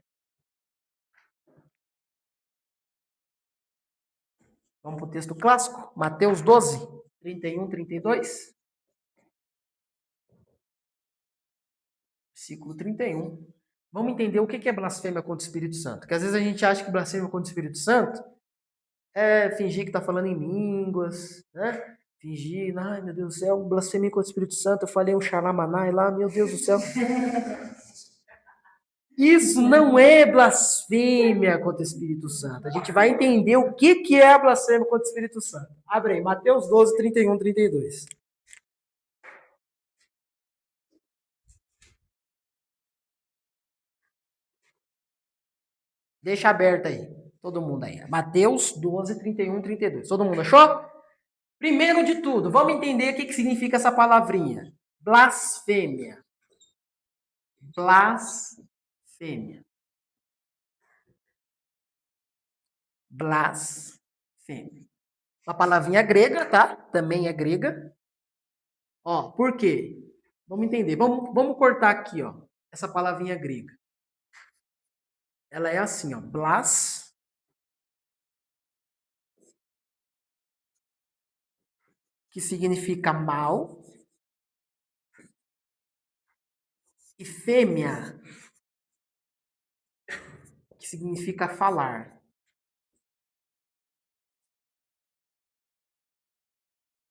Vamos para o texto clássico, Mateus 12, 31, 32. Versículo 31. Vamos entender o que é blasfêmia contra o Espírito Santo. Porque às vezes a gente acha que blasfêmia contra o Espírito Santo é fingir que está falando em línguas, né? Fingir, ai meu Deus do céu, blasfêmia contra o Espírito Santo, eu falei um xaramanai lá, meu Deus do céu. Isso não é blasfêmia contra o Espírito Santo. A gente vai entender o que é a blasfêmia contra o Espírito Santo. Abre aí, Mateus 12, 31, 32. Deixa aberto aí. Todo mundo aí. Mateus 12, 31, 32. Todo mundo achou? Primeiro de tudo, vamos entender o que significa essa palavrinha. Blasfêmia. Blasfêmia. Blasfêmia. Uma palavrinha grega, tá? Também é grega. Ó, por quê? Vamos entender. Vamos cortar aqui, ó. Essa palavrinha grega. Ela é assim, ó. Blas. Que significa mal. E fêmea. Que significa falar.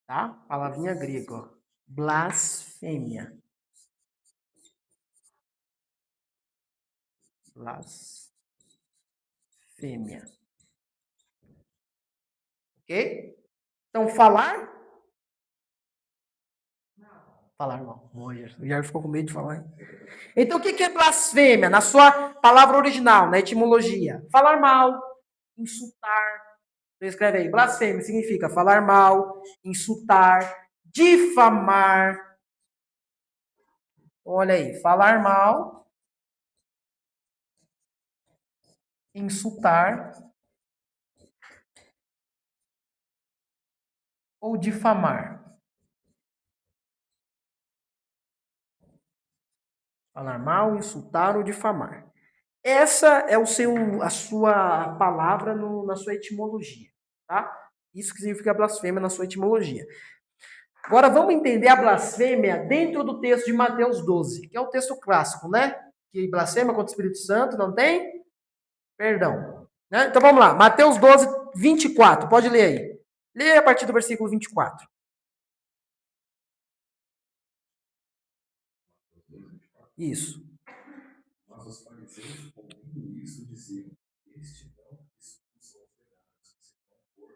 Tá? Palavrinha grega, ó. Blasfêmia. Blasfêmia. Ok? Então, falar? Falar não. O Jair ficou com medo de falar. Hein? Então, o que é blasfêmia? Na sua palavra original, na etimologia. Falar mal, insultar. Então, escreve aí. Blasfêmia significa falar mal, insultar, difamar. Olha aí. Falar mal, insultar, ou difamar? Falar mal, insultar ou difamar. Essa é a sua palavra na sua etimologia, tá? Isso que significa blasfêmia na sua etimologia. Agora vamos entender a blasfêmia dentro do texto de Mateus 12, que é o texto clássico, né? Que blasfêmia contra o Espírito Santo não tem perdão. Né? Então vamos lá, Mateus 12, 24, pode ler aí. Leia a partir do versículo 24. Isso. Mas os fariseus, ouvindo isso, diziam: Este não expulsa os pecados, senão por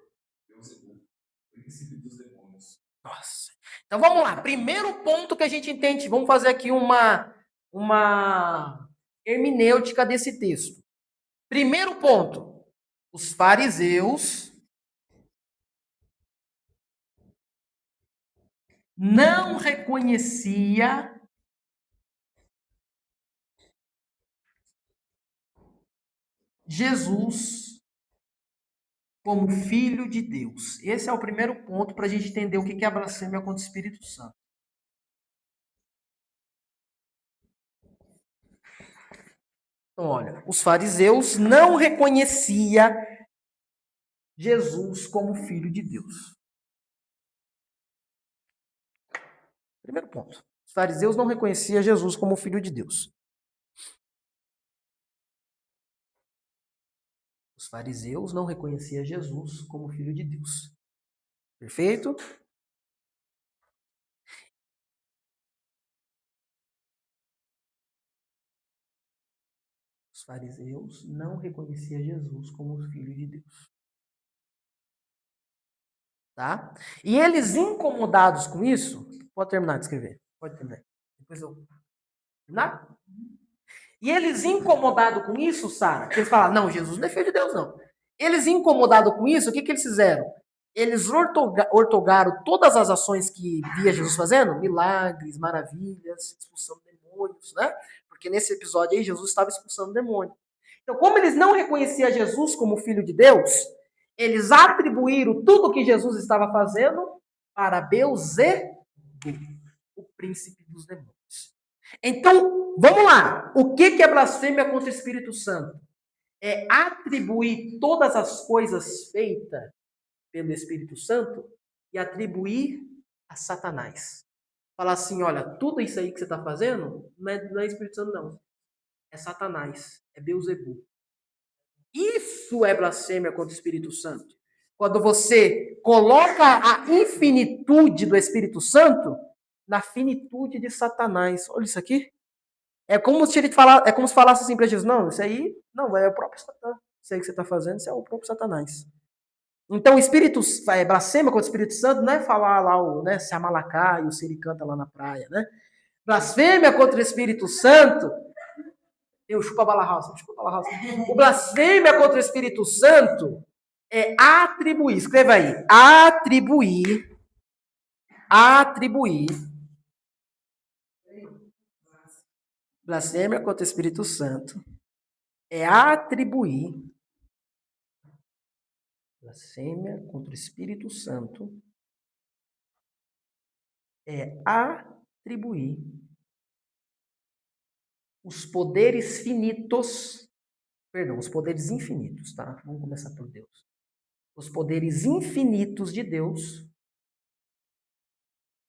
Beelzebul, príncipe dos demônios. Nossa. Então vamos lá. Primeiro ponto que a gente entende, vamos fazer aqui uma hermenêutica desse texto. Primeiro ponto. Os fariseus não reconhecia Jesus como filho de Deus. Esse é o primeiro ponto para a gente entender o que é a blasfêmia contra o Espírito Santo. Então, olha, os fariseus não reconhecia Jesus como filho de Deus. Primeiro ponto. Os fariseus não reconheciam Jesus como filho de Deus. Os fariseus não reconheciam Jesus como filho de Deus. Perfeito? Os fariseus não reconheciam Jesus como filho de Deus. Tá? E eles incomodados com isso, pode terminar de escrever. Pode terminar. Depois eu... Terminar? E eles incomodados com isso, Sara, eles falaram, não, Jesus não é filho de Deus, não. Eles incomodados com isso, o que eles fizeram? Eles ortogaram todas as ações que via Jesus fazendo, milagres, maravilhas, expulsando demônios, né? Porque nesse episódio aí, Jesus estava expulsando demônio. Então, como eles não reconheciam Jesus como filho de Deus, eles atribuíram tudo o que Jesus estava fazendo para Beelzebul, o príncipe dos demônios. Então, vamos lá. O que é blasfêmia contra o Espírito Santo? É atribuir todas as coisas feitas pelo Espírito Santo e atribuir a Satanás. Falar assim, olha, tudo isso aí que você está fazendo não é Espírito Santo, não. É Satanás, é Beelzebul. Isso é blasfêmia contra o Espírito Santo. Quando você coloca a infinitude do Espírito Santo na finitude de Satanás. Olha isso aqui. É como se falasse assim para Jesus, não, isso aí não, é o próprio Satanás. Isso aí que você está fazendo, isso é o próprio Satanás. Então, blasfêmia contra o Espírito Santo não é falar lá, né, se Amalacá e o Siri canta lá na praia, né? Blasfêmia contra o Espírito Santo, chupa a bala house. O blasfêmia contra o Espírito Santo é atribuir, escreva aí, atribuir, blasfêmia contra o Espírito Santo é atribuir, blasfêmia contra o Espírito Santo é atribuir os poderes infinitos, tá? Vamos começar por Deus. Os poderes infinitos de Deus,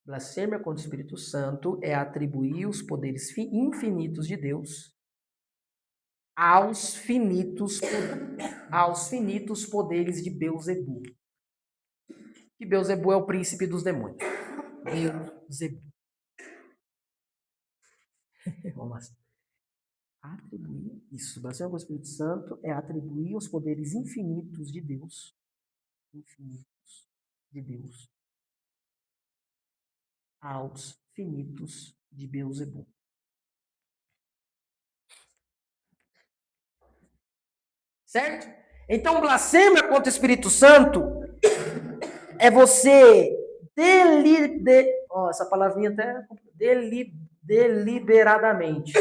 blasfêmia contra o Espírito Santo é atribuir os poderes infinitos de Deus aos finitos poderes de Beelzebul. Que Beelzebul é o príncipe dos demônios. Beelzebul. Vamos lá. Atribuir isso. Blasfêmia contra o Espírito Santo é atribuir os poderes infinitos de Deus. Aos finitos de Beelzebul. Certo? Então, blasfêmia contra o Espírito Santo é você essa palavrinha até deliberadamente.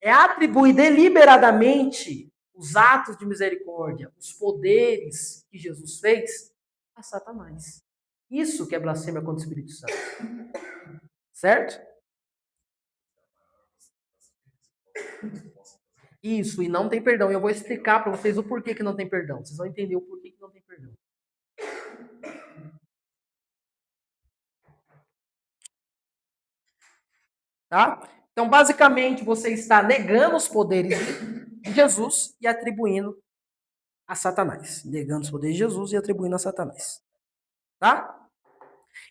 É atribuir deliberadamente os atos de misericórdia, os poderes que Jesus fez a Satanás. Isso que é blasfêmia contra o Espírito Santo. Certo? Isso, e não tem perdão. E eu vou explicar para vocês o porquê que não tem perdão. Vocês vão entender o porquê que não tem perdão. Tá? Então, basicamente, você está negando os poderes de Jesus e atribuindo a Satanás. Negando os poderes de Jesus e atribuindo a Satanás. Tá?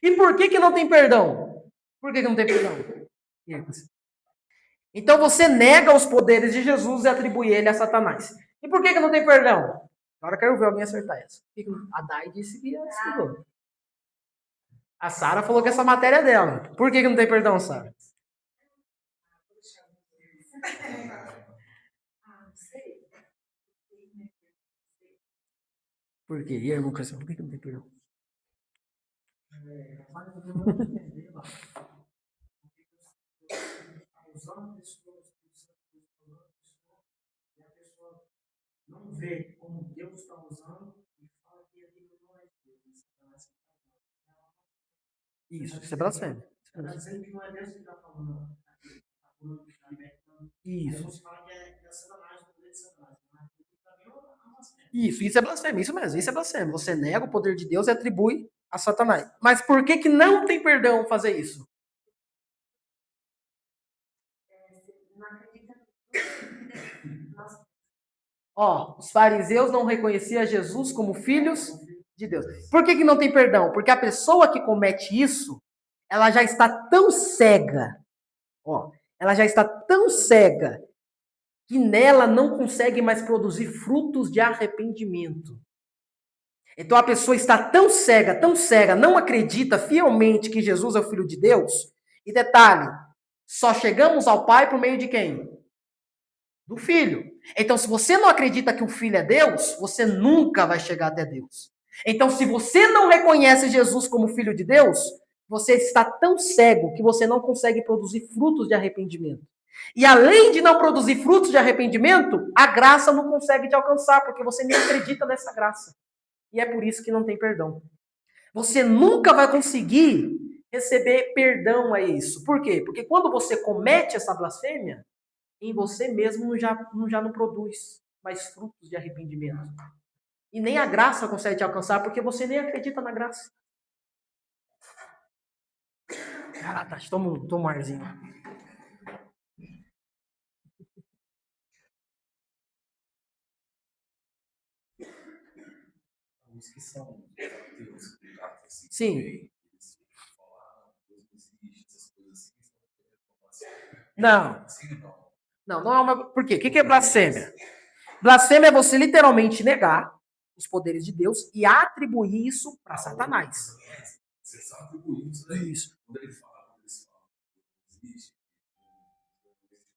E por que não tem perdão? Por que não tem perdão? Então você nega os poderes de Jesus e atribui ele a Satanás. E por que não tem perdão? Agora eu quero ver alguém acertar essa. A Dai disse que estudou. A Sara falou que essa matéria é dela. Por que não tem perdão, Sara? Por quê? E aí, irmão Cristiano, por que não tem perdão? Usando a pessoa, e a pessoa não vê como Deus está usando e fala que aquilo não é Deus. Isso é blasfêmia. Está dizendo que não é Deus que está falando. Está falando que está libertando. Isso. Deus fala que é Satanás, o poder de Satanás. Isso é blasfêmia, isso mesmo, isso é blasfêmia. Você nega o poder de Deus e atribui a Satanás. Mas por que não tem perdão fazer isso? Não acredita. Ó, os fariseus não reconheciam Jesus como filhos de Deus. Por que não tem perdão? Porque a pessoa que comete isso, ela já está tão cega, ó, ela já está tão cega que nela não consegue mais produzir frutos de arrependimento. Então a pessoa está tão cega, não acredita fielmente que Jesus é o Filho de Deus. E detalhe, só chegamos ao Pai por meio de quem? Do Filho. Então se você não acredita que o Filho é Deus, você nunca vai chegar até Deus. Então se você não reconhece Jesus como Filho de Deus, você está tão cego que você não consegue produzir frutos de arrependimento. E além de não produzir frutos de arrependimento, a graça não consegue te alcançar, porque você nem acredita nessa graça. E é por isso que não tem perdão. Você nunca vai conseguir receber perdão a isso. Por quê? Porque quando você comete essa blasfêmia, em você mesmo já não produz mais frutos de arrependimento. E nem a graça consegue te alcançar, porque você nem acredita na graça. Caraca, toma um arzinho. Os que são ateus, assim, Sim. eles falam, Deus não existe, essas coisas assim. Não. Assim, Não é uma. Por quê? O que é blasfêmia? Blasfêmia é você literalmente negar os poderes de Deus e atribuir isso para Satanás. Você está atribuindo isso daí. Isso. Quando eles falam, não existe,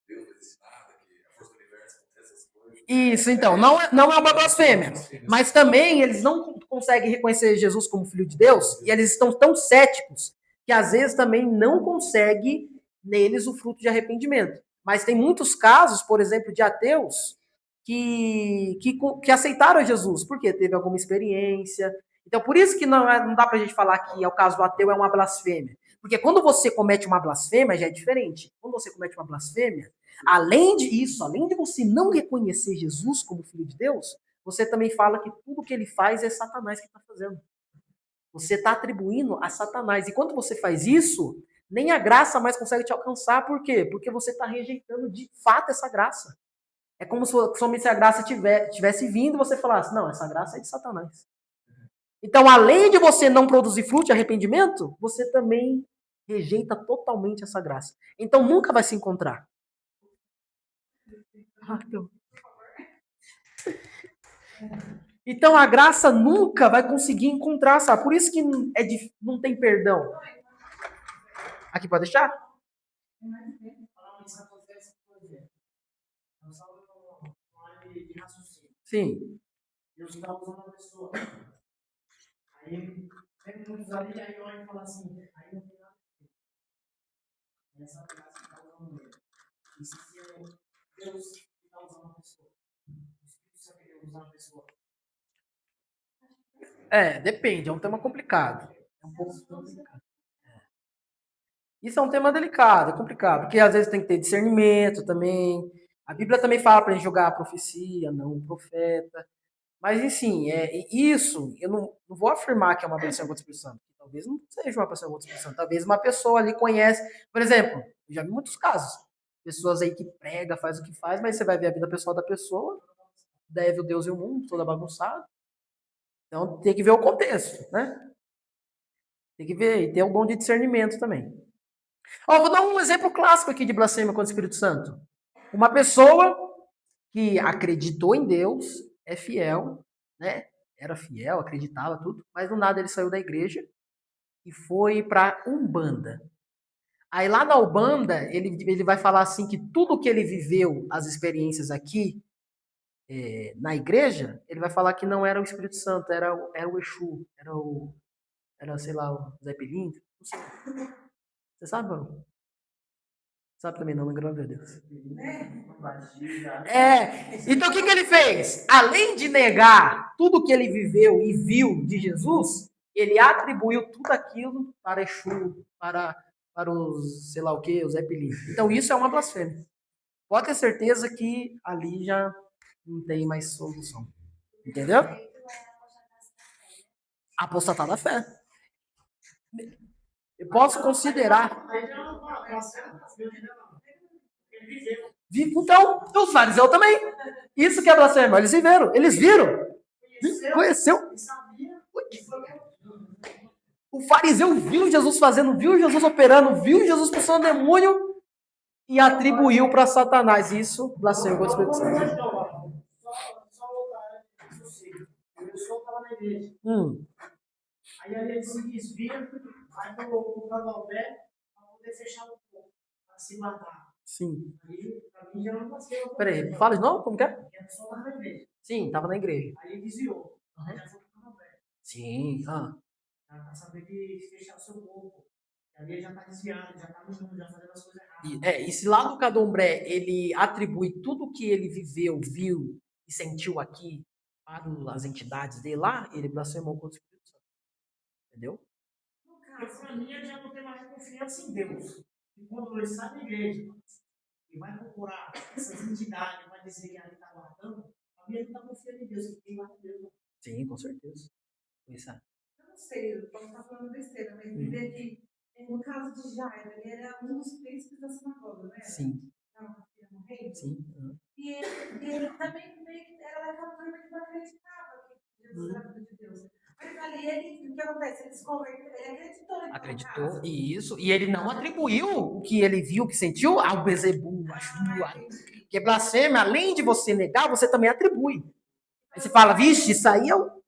Deus não existe nada, que a força do universo acontece essas coisas. Isso, então, não é uma blasfêmia. Mas também eles não conseguem reconhecer Jesus como Filho de Deus e eles estão tão céticos que às vezes também não consegue neles o fruto de arrependimento. Mas tem muitos casos, por exemplo, de ateus que aceitaram Jesus, porque teve alguma experiência. Então, por isso que não dá pra gente falar que o caso do ateu é uma blasfêmia. Porque quando você comete uma blasfêmia, já é diferente. Quando você comete uma blasfêmia, além de você não reconhecer Jesus como Filho de Deus, você também fala que tudo que ele faz é Satanás que está fazendo. Você está atribuindo a Satanás. E quando você faz isso, nem a graça mais consegue te alcançar. Por quê? Porque você está rejeitando de fato essa graça. É como se somente a graça tivesse vindo e você falasse, não, essa graça é de Satanás. Então, além de você não produzir fruto de arrependimento, você também rejeita totalmente essa graça. Então, nunca vai se encontrar. Então, a graça nunca vai conseguir encontrar, sabe? Por isso que não tem perdão. Aqui, pode deixar? Sim. Deus está usando a pessoa. Aí, tem muitos ali, aí olha e fala assim, aí não tem nada a ver. Essa graça que está usando ele. E se é Deus que está usando a pessoa? O Espírito Santo que usar a pessoa? Depende, é um tema complicado. É um pouco complicado. Isso é um tema delicado, é complicado, porque às vezes tem que ter discernimento também. A Bíblia também fala para a gente jogar a profecia, não o profeta. Mas, enfim, isso eu não vou afirmar que é uma bênção contra o Espírito Santo. Talvez não seja uma bênção contra o Espírito Santo. Talvez uma pessoa ali conhece. Por exemplo, eu já vi muitos casos. Pessoas aí que prega, faz o que faz, mas você vai ver a vida pessoal da pessoa, deve o Deus e o mundo, toda bagunçada. Então tem que ver o contexto, né? Tem que ver e ter um bom de discernimento também. Ó, vou dar um exemplo clássico aqui de blasfêmia contra o Espírito Santo. Uma pessoa que acreditou em Deus, é fiel, né? Era fiel, acreditava tudo, mas do nada ele saiu da igreja e foi para Umbanda. Aí lá na Umbanda, ele vai falar assim que tudo que ele viveu, as experiências aqui na igreja, ele vai falar que não era o Espírito Santo, era o Exu, era, sei lá, o Zé Pilintra, não sei. Você sabe, mano? Sabe também não, mas graças a Deus. Então o que ele fez? Além de negar tudo que ele viveu e viu de Jesus, ele atribuiu tudo aquilo para Exu, para os, sei lá o que, os Zé Pilintra. Então isso é uma blasfêmia. Pode ter certeza que ali já não tem mais solução. Entendeu? Apostatar da fé. Eu posso considerar. Então, os fariseus também. Isso que é blasfêmia. Eles viveram. Eles viram. Conheceu. O fariseu viu Jesus fazendo, viu Jesus operando, viu Jesus expulsando demônio e atribuiu para Satanás. Isso, blasfêmia contra o Espírito Santo. Só voltar. Eu só estava na igreja. Aí ele se desvia, aí colocou o candomblé para poder fechar o corpo, para se matar. Sim. Aí, para mim, já não nasceu. Peraí, fala de novo, como que é? Eu só estava na igreja. Sim, estava na igreja. Aí ele desviou. Aí já foi pro candomblé. Sim, Para saber que fechar o seu corpo. Ali ele já está desviado, já está no mundo, já fazendo as coisas erradas. E se lá no candomblé ele atribui tudo que ele viveu, viu e sentiu aqui para as entidades dele lá, ele blasfemou contra o Espírito Santo. Entendeu? Porque para mim ele já não tem mais confiança em Deus. E quando ele sai da igreja e vai procurar essas entidades, vai dizer que ali está guardando, para mim ele não está confiando em Deus, ele tem guardado Deus. Sim, com certeza. Pensar. Eu não sei, eu posso estar falando besteira, mas me vê que no caso de Jairo, ele era um dos príncipes da sinagoga, né? Sim. Estava no reino. Sim. E ele também meio que era daquela turma que não acreditava que Jesus era filho de Deus. Mas ali o que acontece? Ele se converteu, ele acreditou. Acreditou, isso. E ele não atribuiu o que ele viu, o que sentiu, ao Bezebu, a Shua. Porque blasfêmia, além de você negar, você também atribui. Aí você fala, vixe, isso aí é o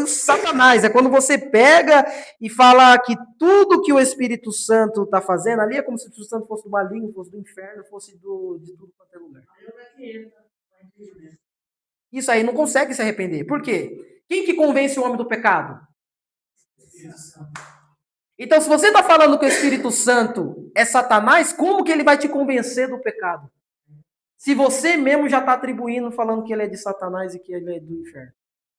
Satanás. É quando você pega e fala que tudo que o Espírito Santo está fazendo ali é como se o Espírito Santo fosse do maligno, fosse do inferno, fosse de tudo quanto é lugar. Isso aí não consegue se arrepender. Por quê? Quem que convence o homem do pecado? Então, se você está falando que o Espírito Santo é Satanás, como que ele vai te convencer do pecado? Se você mesmo já está atribuindo, falando que ele é de Satanás e que ele é do inferno.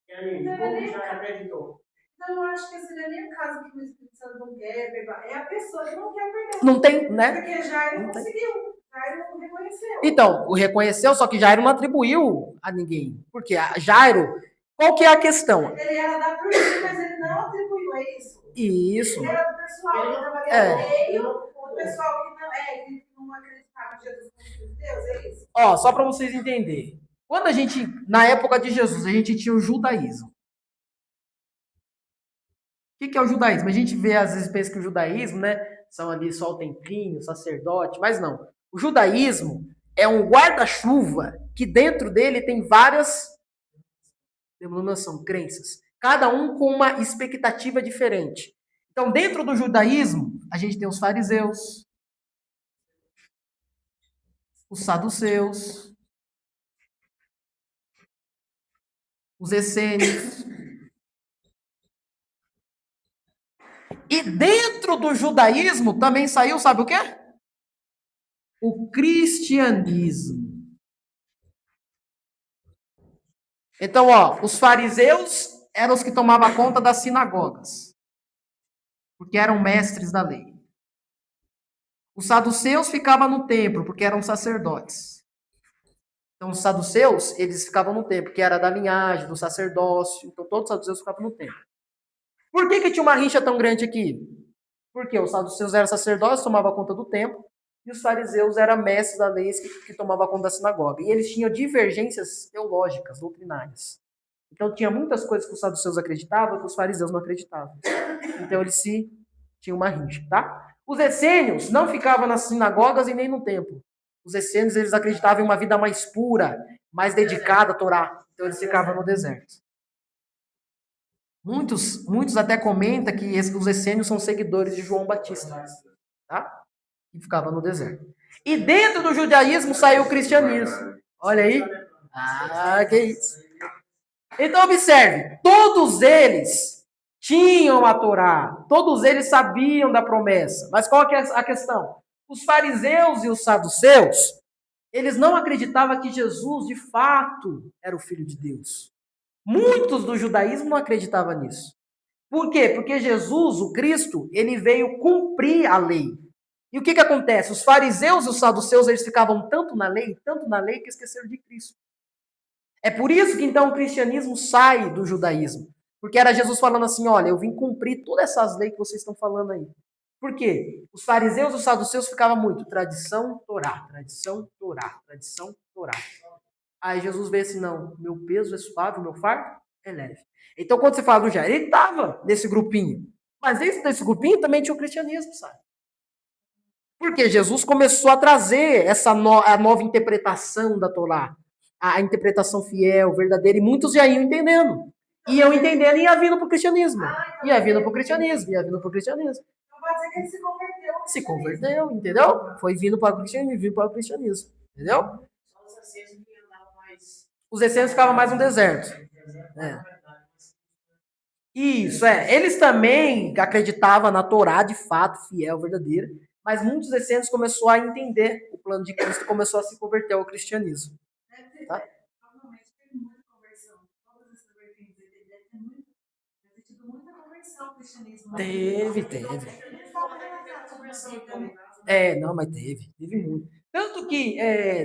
E aí, como já acreditou? Então, eu acho que esse não é nem o caso que o Espírito Santo não quer pegar. É a pessoa que não quer perder. Não tem, né? Porque Jairo não conseguiu. Jairo não reconheceu. Então, o reconheceu, só que Jairo não atribuiu a ninguém. Porque Jairo, qual que é a questão? Ele era da turma, mas ele não atribuiu a isso. Isso. Ele era do pessoal que trabalhava no meio, o pessoal que não acreditava em Jesus como Filho de Deus, é isso? Ó, só para vocês entenderem. Quando a gente, na época de Jesus, a gente tinha o judaísmo. O que é o judaísmo? A gente vê, às vezes, pensa que o judaísmo, né, são ali só o templinho, o sacerdote, mas não. O judaísmo é um guarda-chuva que dentro dele tem várias denominações, crenças. Cada um com uma expectativa diferente. Então, dentro do judaísmo, a gente tem os fariseus, os saduceus, os essênios. E dentro do judaísmo também saiu, sabe o quê? O cristianismo. Então, ó, os fariseus eram os que tomavam conta das sinagogas, porque eram mestres da lei. Os saduceus ficavam no templo, porque eram sacerdotes. Então, os saduceus, eles ficavam no templo, que era da linhagem, do sacerdócio. Então, todos os saduceus ficavam no templo. Por que tinha uma rixa tão grande aqui? Porque os saduceus eram sacerdotes, tomavam conta do templo, e os fariseus eram mestres da lei que tomavam conta da sinagoga. E eles tinham divergências teológicas, doutrinárias. Então, tinha muitas coisas que os saduceus acreditavam que os fariseus não acreditavam. Então, eles tinham uma rixa, tá? Os essênios não ficavam nas sinagogas e nem no templo. Os essênios, eles acreditavam em uma vida mais pura, mais dedicada à Torá. Então, eles ficavam no deserto. Muitos até comentam que os essênios são seguidores de João Batista, tá? E ficavam no deserto. E dentro do judaísmo saiu o cristianismo. Olha aí. Ah, que isso. Então, observe. Todos eles tinham a Torá. Todos eles sabiam da promessa. Mas qual que é a questão? Os fariseus e os saduceus, eles não acreditavam que Jesus, de fato, era o Filho de Deus. Muitos do judaísmo não acreditavam nisso. Por quê? Porque Jesus, o Cristo, ele veio cumprir a lei. E o que acontece? Os fariseus e os saduceus, eles ficavam tanto na lei, que esqueceram de Cristo. É por isso que então o cristianismo sai do judaísmo. Porque era Jesus falando assim, olha, eu vim cumprir todas essas leis que vocês estão falando aí. Por quê? Os fariseus e os saduceus ficavam muito tradição, Torá, tradição, Torá, tradição, Torá. Aí Jesus veio assim, não, meu peso é suave, meu fardo é leve. Então, quando você fala do Jair, ele estava nesse grupinho. Mas dentro desse grupinho também tinha o cristianismo, sabe? Porque Jesus começou a trazer a nova interpretação da Torá. A interpretação fiel, verdadeira, e muitos já iam entendendo. Iam entendendo e ia vindo para o cristianismo. Ia vindo para o cristianismo, ia vindo para o cristianismo. Não pode dizer que ele se converteu. Se converteu, entendeu? Foi vindo para o cristianismo, vindo para o cristianismo. Entendeu? Os essênios ficavam mais no deserto. É. Isso, eles também acreditavam na Torá de fato, fiel, verdadeira, mas muitos essênios começaram a entender o plano de Cristo e começou a se converter ao cristianismo. Tá? Provavelmente teve muita conversão. Todas essas vertentes deve ter tido muita conversão ao cristianismo. Teve. Não, mas teve muito. Tanto que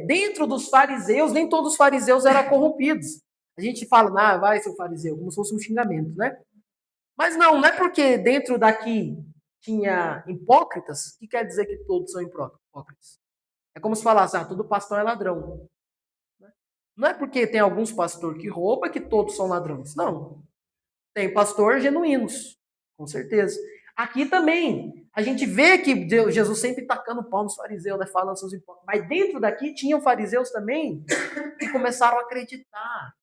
dentro dos fariseus, nem todos os fariseus eram corrompidos. A gente fala, vai ser o fariseu, como se fosse um xingamento, né? Mas não é porque dentro daqui tinha hipócritas que quer dizer que todos são hipócritas. É como se falasse, todo pastor é ladrão. Não é porque tem alguns pastores que roubam que todos são ladrões. Não. Tem pastor genuínos, com certeza. Aqui também, a gente vê que Jesus sempre tacando pau nos fariseus, né, falando seus hipócritas. Mas dentro daqui tinham fariseus também que começaram a acreditar,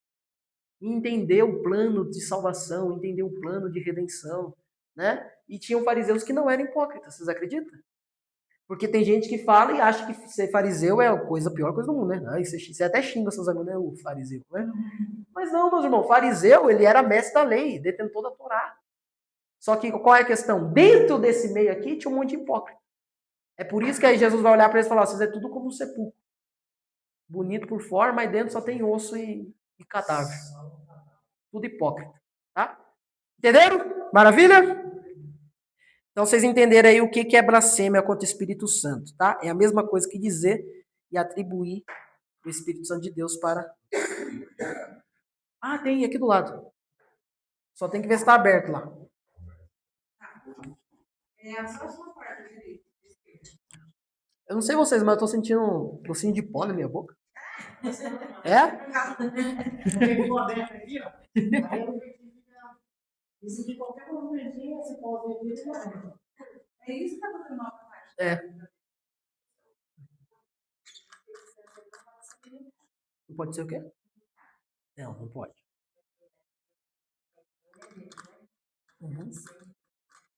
entender o plano de salvação, entender o plano de redenção, né? E tinham fariseus que não eram hipócritas, vocês acreditam? Porque tem gente que fala e acha que ser fariseu é a pior coisa do mundo, né? Você até xinga seus amigos, né? O fariseu, né? Mas não, meus irmãos, fariseu, ele era mestre da lei, detentor da Torá. Só que qual é a questão? Dentro desse meio aqui tinha um monte de hipócrita. É por isso que aí Jesus vai olhar para eles e falar, vocês é tudo como um sepulcro. Bonito por fora, mas dentro só tem osso e cadáver. Tudo hipócrita, tá? Entenderam? Maravilha? Então vocês entenderam aí o que é blasfêmia contra o Espírito Santo, tá? É a mesma coisa que dizer e atribuir o Espírito Santo de Deus para... Tem aqui do lado. Só tem que ver se está aberto lá. É a próxima parte, direito. Eu não sei vocês, mas eu tô sentindo um docinho de pó na minha boca. É? Isso de qualquer movimentinho, você pode ver isso. É isso que está fazendo mal para a parte. Não pode ser o quê? Não pode.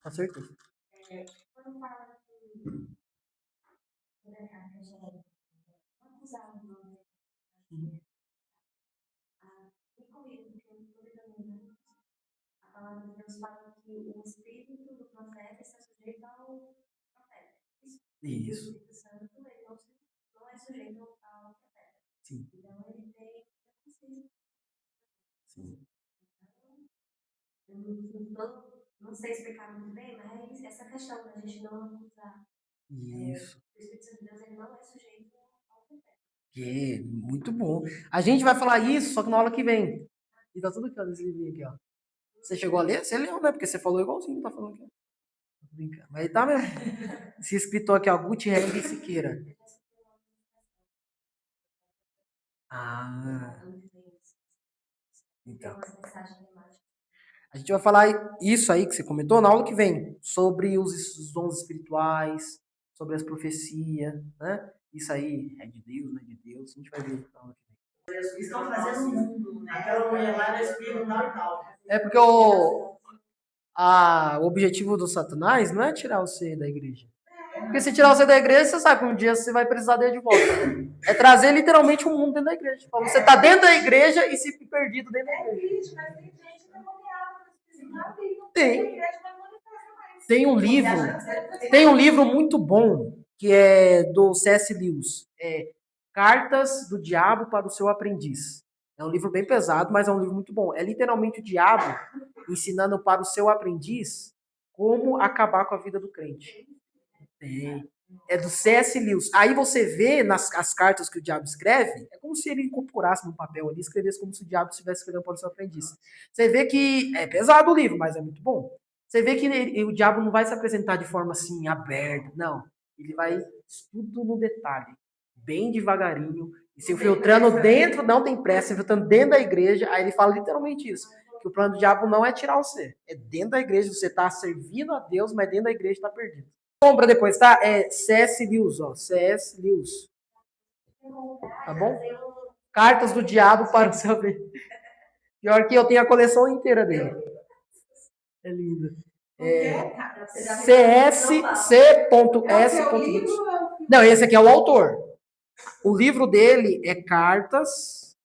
Com certeza. Quando fala que quantos anos e comigo, porque eu estou também, a palavra de Deus fala que o espírito do profeta está sujeito ao profeta. Isso. O Espírito Santo ele não é sujeito ao profeta. Sim. Então ele tem consciência. Sim. não sei explicar muito bem, mas essa questão da gente não acusar Isso. o Espírito Santo de Deus, ele não é sujeito ao pecado. Que muito bom. A gente vai falar isso, só que na aula que vem. E tá tudo aqui, ó, nesse livrinho aqui, ó. Você chegou a ler? Você leu, né? Porque você falou igualzinho, tá falando aqui. Tô brincando. Mas tá mesmo. Esse escritor aqui, ó, Gutierre Siqueira. Ah, então. A gente vai falar isso aí que você comentou na aula que vem, sobre os dons espirituais, sobre as profecias, né? Isso aí é de Deus, não é de Deus. A gente vai ver na aula que vem. Estão fazendo o mundo, né? Aquela mulher lá era espírito tal e tal. É porque o objetivo do Satanás não é tirar você da igreja. Porque se tirar você da igreja, você sabe que um dia você vai precisar dele de volta. É trazer literalmente o mundo dentro da igreja. Você está dentro da igreja e se perdido dentro da igreja. Mas tem gente demoniada, Tem. Tem um livro muito bom que é do C.S. Lewis. É Cartas do Diabo para o Seu Aprendiz. É um livro bem pesado, mas é um livro muito bom. É literalmente o diabo ensinando para o seu aprendiz como acabar com a vida do crente. Tem. É do C.S. Lewis. Aí você vê as cartas que o diabo escreve, é como se ele incorporasse no papel ali, escrevesse como se o diabo estivesse escrevendo para o seu aprendiz. Você vê que é pesado o livro, mas é muito bom. Você vê que o diabo não vai se apresentar de forma assim, aberta, não. Ele vai tudo no detalhe, bem devagarinho, e se infiltrando dentro, não tem pressa, se infiltrando dentro da igreja, aí ele fala literalmente isso, que o plano do diabo não é tirar você, é dentro da igreja, você está servindo a Deus, mas dentro da igreja está perdido. Compra depois, tá? É C.S. Lewis, ó. C.S. Lewis. Tá bom? Cartas do Diabo para o seu bem. Pior que eu tenho a coleção inteira dele. É lindo. C.S. Não, esse aqui é o autor. O livro dele é Cartas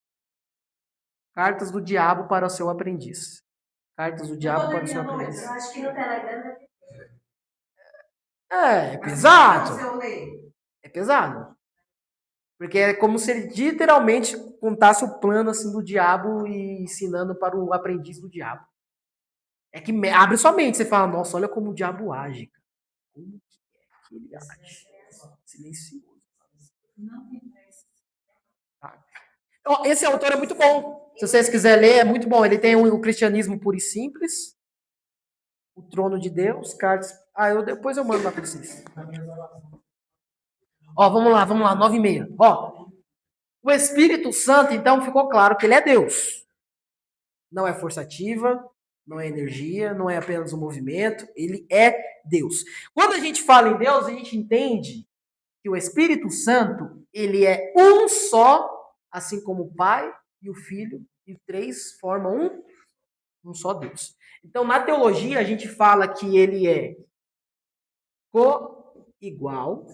do Diabo para o seu aprendiz. Cartas do Diabo para o seu aprendiz. Eu acho que no Telegram É pesado. É pesado. Porque é como se ele literalmente contasse o plano assim do diabo e ensinando para o aprendiz do diabo. É que abre sua mente, você fala, nossa, olha como o diabo age. Como que ele age? Silencioso. Tá. Esse autor é muito bom. Se vocês quiserem ler, é muito bom. Ele tem o Cristianismo Puro e Simples, O Trono de Deus, cartas. Depois eu mando lá para vocês. Ó, vamos lá, 9:30. Ó, o Espírito Santo, então, ficou claro que ele é Deus. Não é força ativa, não é energia, não é apenas um movimento, ele é Deus. Quando a gente fala em Deus, a gente entende que o Espírito Santo, ele é um só, assim como o Pai e o Filho, e três formam um só Deus. Então, na teologia, a gente fala que ele é co-igual,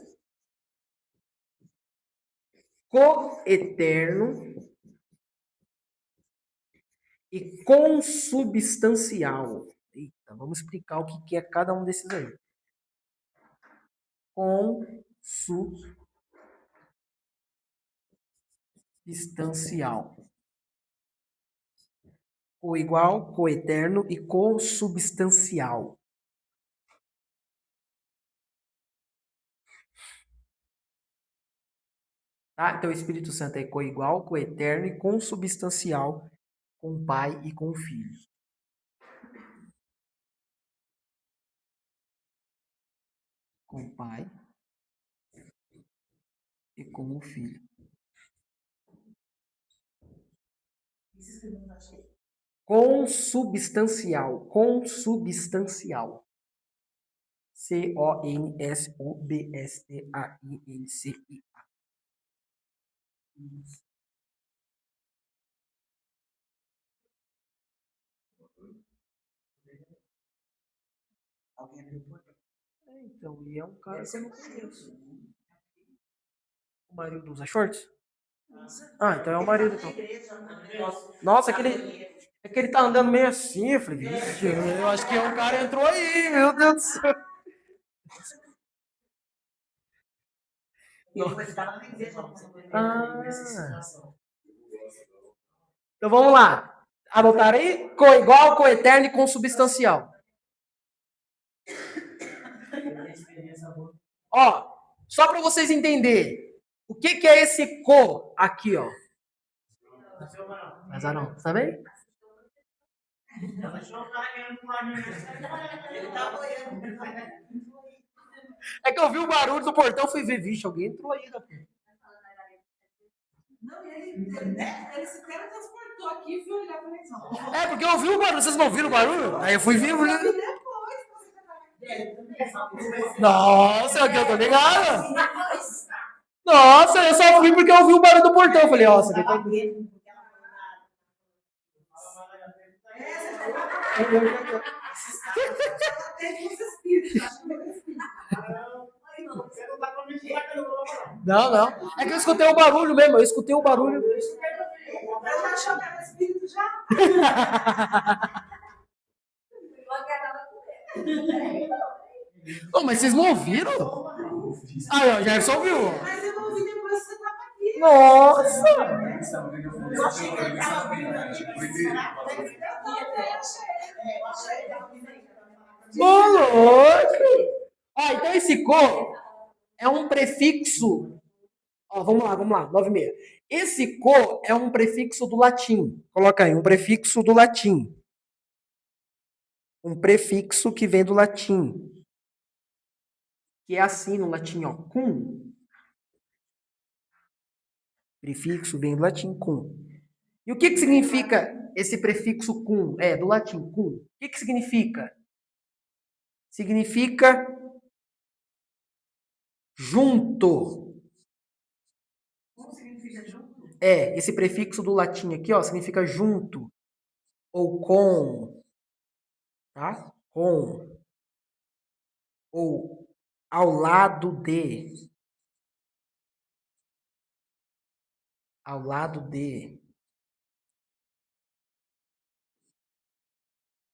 co-eterno e consubstancial. Eita, vamos explicar o que é cada um desses aí. Consubstancial. Co-igual, co-eterno e consubstancial. Tá? Então, o Espírito Santo é co-igual, co-eterno e consubstancial com o Pai e com o Filho. Com o Pai e com o Filho. Consubstancial. Consubstancial. C-O-N-S-U-B-S-T-A-I-N-C-I-A. Então, e é um cara que eu não conheço. O marido usa shorts? Então é o marido, então. Nossa, é que ele tá andando meio assim, eu falei, vixe, eu acho que um cara entrou aí, meu Deus do céu. Então vamos lá. Anotaram aí? Coigual, coeterno e consubstancial. Ó, só para vocês entenderem. O que é esse co aqui, ó? Mas não, tá bem? É que eu vi o barulho do portão, fui ver, vixe, alguém entrou aí, rapaz. Não, ele se teletransportou aqui e foi olhar pra televisão. É, porque eu ouvi o barulho, vocês não ouviram o barulho? Aí eu fui ver. Nossa, aqui eu tô ligado. Nossa, eu só fui porque eu ouvi o barulho do portão. Eu falei, nossa, aqui tá... Não. É que eu escutei o barulho mesmo. Eu escutei o barulho. Eu achou que era espírito já? Oh, mas vocês não ouviram? Aí, ó, Jefferson ouviu. Mas eu não ouvi depois que você tava aqui. Nossa! Eu achei que ele tava Ô, louco! Ó, então esse co é um prefixo. Ó, vamos lá, 9:30. Esse co é um prefixo do latim. Coloca aí, um prefixo do latim. Um prefixo que vem do latim. Que é assim no latim, ó, cum. Prefixo vem do latim, cum. E o que significa esse prefixo cum? É, do latim, cum. O que significa? Significa junto. Como significa junto? É, esse prefixo do latim aqui, ó, significa junto. Ou com. Tá? Com. Ou ao lado de. Ao lado de.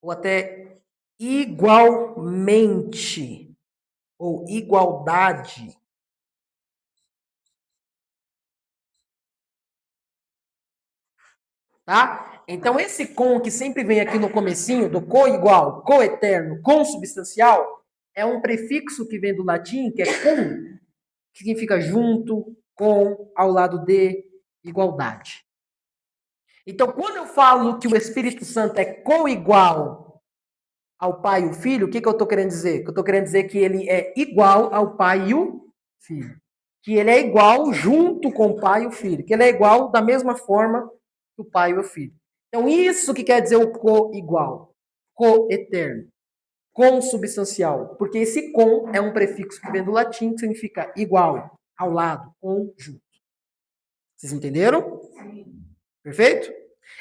Ou até igualmente. Ou igualdade. Tá? Então, esse com que sempre vem aqui no comecinho, do co-igual, co-eterno, consubstancial, é um prefixo que vem do latim, que é com, que significa junto, com, ao lado de, igualdade. Então, quando eu falo que o Espírito Santo é co-igual ao Pai e o Filho, o que eu estou querendo dizer? Eu estou querendo dizer que ele é igual ao Pai e o Filho. Que ele é igual junto com o Pai e o Filho. Que ele é igual da mesma forma que o Pai e o Filho. Então, isso que quer dizer o co-igual. Co-eterno. Consubstancial. Porque esse com é um prefixo que vem do latim, que significa igual, ao lado, com, junto. Vocês entenderam? Sim. Perfeito?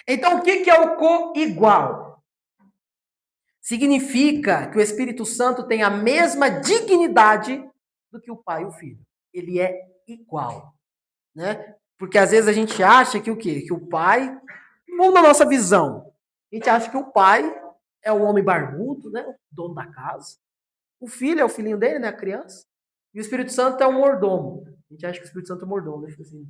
Então, o que é o co-igual? Significa que o Espírito Santo tem a mesma dignidade do que o Pai e o Filho. Ele é igual, né? Porque às vezes a gente acha que o quê? Que o Pai, ou na nossa visão, a gente acha que o Pai é o homem barbudo, né? O dono da casa. O Filho é o filhinho dele, né? A criança. E o Espírito Santo é o mordomo. A gente acha que o Espírito Santo é o mordomo, né? Fica assim.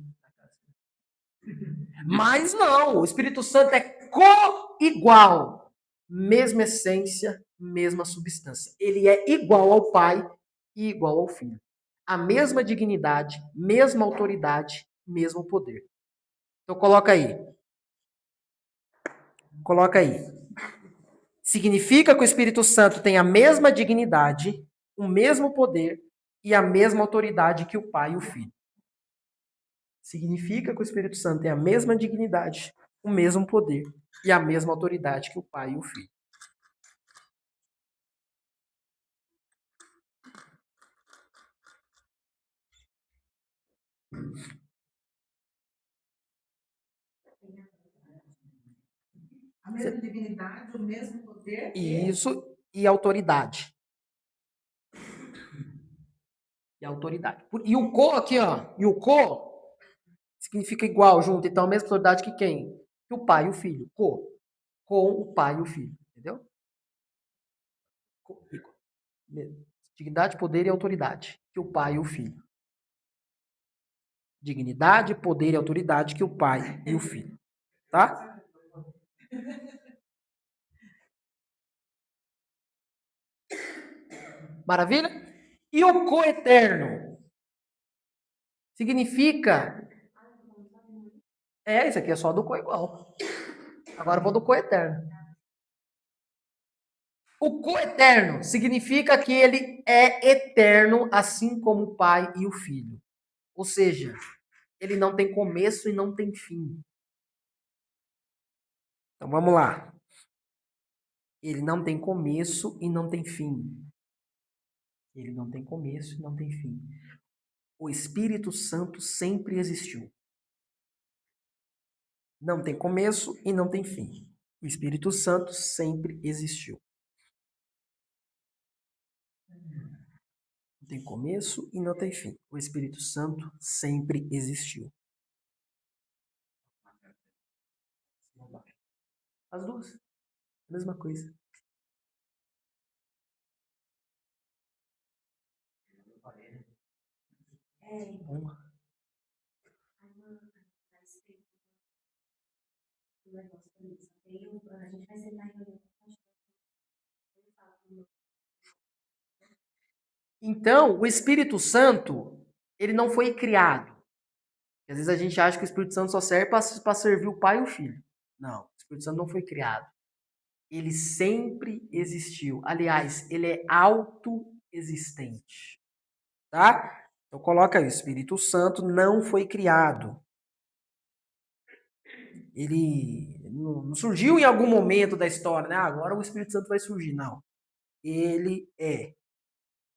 Mas não, o Espírito Santo é co-igual. Mesma essência, mesma substância. Ele é igual ao Pai e igual ao Filho. A mesma dignidade, mesma autoridade, mesmo poder. Então coloca aí. Coloca aí. Significa que o Espírito Santo tem a mesma dignidade, o mesmo poder e a mesma autoridade que o Pai e o Filho. Significa que o Espírito Santo tem a mesma dignidade, o mesmo poder e a mesma autoridade que o Pai e o Filho. A mesma dignidade, o mesmo poder. Isso, e autoridade. E autoridade. E o co aqui, ó. E o co significa igual, junto. Então, a mesma autoridade que quem? Que o pai e o filho. Co. Com o pai e o filho. Entendeu? Dignidade, poder e autoridade. Que o pai e o filho. Dignidade, poder e autoridade que o pai e o filho. Tá? Maravilha? E o coeterno? Significa... Isso aqui é só do coigual. Agora eu vou do coeterno. O coeterno significa que ele é eterno, assim como o Pai e o Filho. Ou seja, ele não tem começo e não tem fim. Então vamos lá. Ele não tem começo e não tem fim. Ele não tem começo e não tem fim. O Espírito Santo sempre existiu. Não tem começo e não tem fim. O Espírito Santo sempre existiu. Não tem começo e não tem fim. O Espírito Santo sempre existiu. As duas. Mesma coisa. Vamos lá. A gente vai sentar em reunião. Então, o Espírito Santo, ele não foi criado. Às vezes a gente acha que o Espírito Santo só serve para servir o Pai e o Filho. Não, o Espírito Santo não foi criado. Ele sempre existiu. Aliás, ele é autoexistente. Tá? Então coloca aí, o Espírito Santo não foi criado. Ele não surgiu em algum momento da história, né? Agora o Espírito Santo vai surgir. Não. Ele é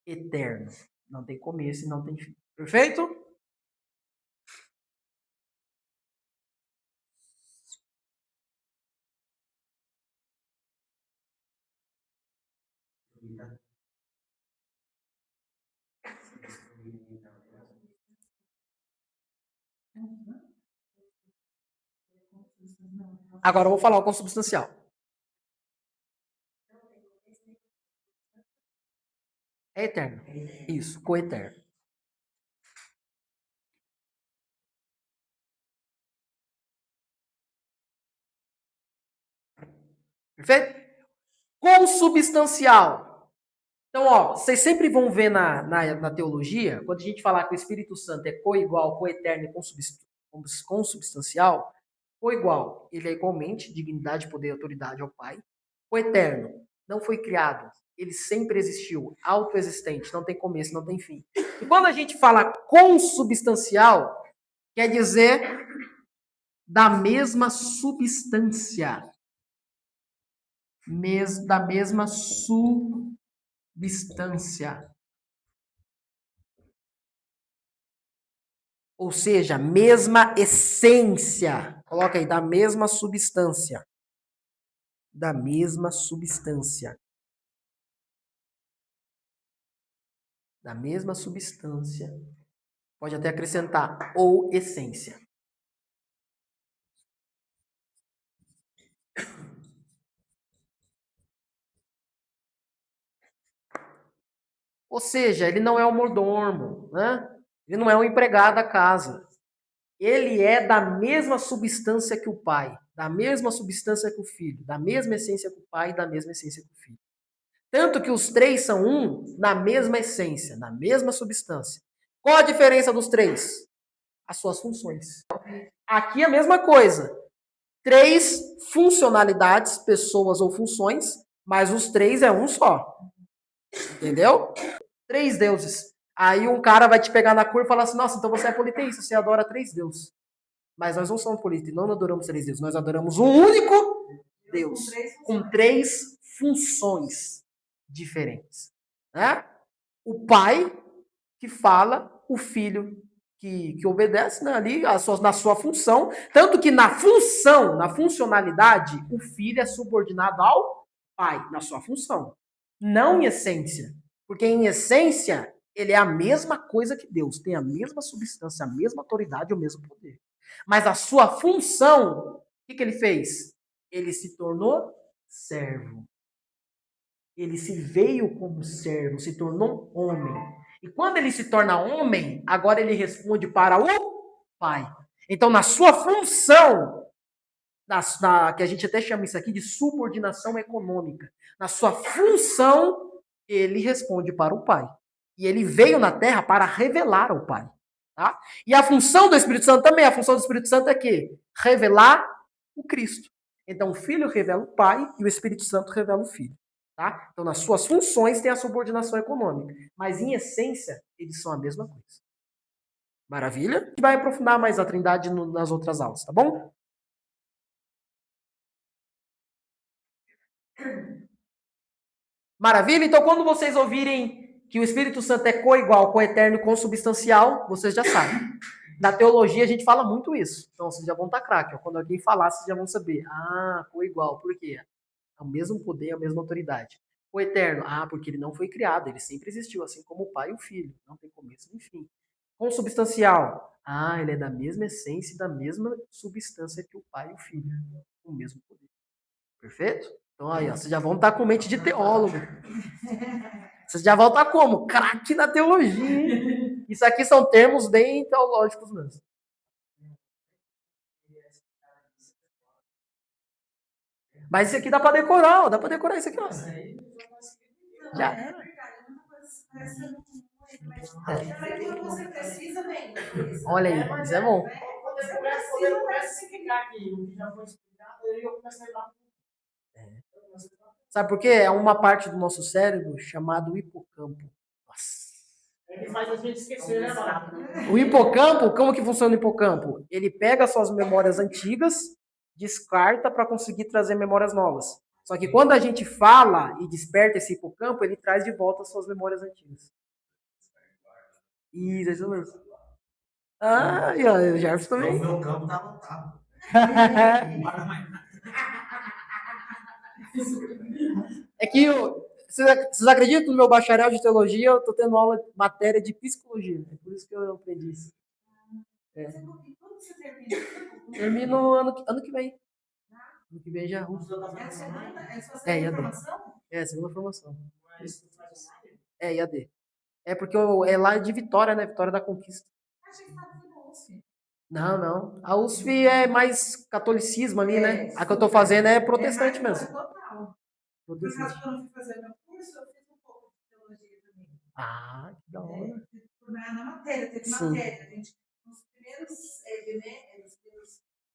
eterno. Não tem começo e não tem fim. Perfeito? Agora eu vou falar o consubstancial. É eterno. Isso, coeterno. Perfeito? Consubstancial. Então, vocês sempre vão ver na teologia, quando a gente falar que o Espírito Santo é coigual, coeterno e consubstancial, coigual, ele é igualmente dignidade, poder e autoridade ao Pai. Coeterno, não foi criado, ele sempre existiu, autoexistente, não tem começo, não tem fim. E quando a gente fala consubstancial, quer dizer da mesma substância. Da mesma substância. Ou seja, mesma essência. Coloca aí, da mesma substância. Da mesma substância. Da mesma substância. Pode até acrescentar, ou essência. Ou seja, ele não é um mordomo, né? Ele não é um empregado da casa. Ele é da mesma substância que o Pai, da mesma substância que o Filho, da mesma essência que o Pai e da mesma essência que o Filho. Tanto que os três são um na mesma essência, na mesma substância. Qual a diferença dos três? As suas funções. Aqui a mesma coisa. 3 funcionalidades, pessoas ou funções, mas os 3 é um só. Entendeu? 3 deuses. Aí um cara vai te pegar na curva e falar assim, nossa, então você é politeísta, você adora 3 deuses. Mas nós não somos politeístas, não adoramos 3 deuses, nós adoramos um único Deus, com 3 funções diferentes. Né? O Pai que fala, o Filho que obedece, né, ali na sua função, tanto que na função, na funcionalidade, o Filho é subordinado ao Pai, na sua função, não em essência. Porque em essência, ele é a mesma coisa que Deus, tem a mesma substância, a mesma autoridade, o mesmo poder. Mas a sua função, o que ele fez? Ele se tornou servo. Ele se veio como servo, se tornou homem. E quando ele se torna homem, agora ele responde para o Pai. Então, na sua função, que a gente até chama isso aqui de subordinação econômica. Na sua função, ele responde para o Pai. E ele veio na Terra para revelar ao Pai. Tá? E a função do Espírito Santo também, a função do Espírito Santo é que revelar o Cristo. Então o Filho revela o Pai e o Espírito Santo revela o Filho. Tá? Então nas suas funções tem a subordinação econômica, mas em essência eles são a mesma coisa. Maravilha? A gente vai aprofundar mais a Trindade nas outras aulas, tá bom? Maravilha? Então quando vocês ouvirem que o Espírito Santo é coigual, coeterno e consubstancial, vocês já sabem. Na teologia a gente fala muito isso. Então vocês já vão estar craque. Quando alguém falar, vocês já vão saber. Ah, coigual. Por quê? É o mesmo poder, a mesma autoridade. Coeterno. Ah, porque ele não foi criado. Ele sempre existiu, assim como o Pai e o Filho. Não tem começo nem fim. Consubstancial. Ah, ele é da mesma essência e da mesma substância que o Pai e o Filho. O mesmo poder. Perfeito? Então aí, ó, vocês já vão estar com mente de teólogo. Vocês já vão estar como? Craque na teologia, hein? Isso aqui são termos bem teológicos mesmo. Mas isso aqui dá para decorar, ó. Dá para decorar isso aqui, ó. Já era. Você precisa bem. Olha aí, isso é bom. Quando eu começo a explicar aqui o que já foi explicado, eu começo a lembrar. Sabe por quê? É uma parte do nosso cérebro chamado hipocampo. Nossa. Ele faz a gente esquecer, né, mano? O hipocampo, como que funciona o hipocampo? Ele pega suas memórias antigas, descarta para conseguir trazer memórias novas. Só que quando a gente fala e desperta esse hipocampo, ele traz de volta as suas memórias antigas. Isso mesmo. Ah, e ó, o Jefferson também. O meu campo tá lotado. É que vocês acreditam no meu bacharel de teologia? Eu tô tendo aula, matéria de psicologia. É por isso que eu aprendi isso. É. Quando você termina? Termino ano que vem. Ano que vem já arrumo. É sua segunda formação? É, a segunda formação. Mas tu faz online? É, IAD. É porque é lá de Vitória, né? Vitória da Conquista. Achei que estava fazendo USP. Não, não. A USP é mais catolicismo ali, né? A que eu tô fazendo é protestante mesmo. Total. Por Protestante. causa que eu não fui fazer meu curso, eu fiz um pouco de teologia também. Ah, que da hora. Na matéria, teve Sim. matéria. A gente, nos primeiros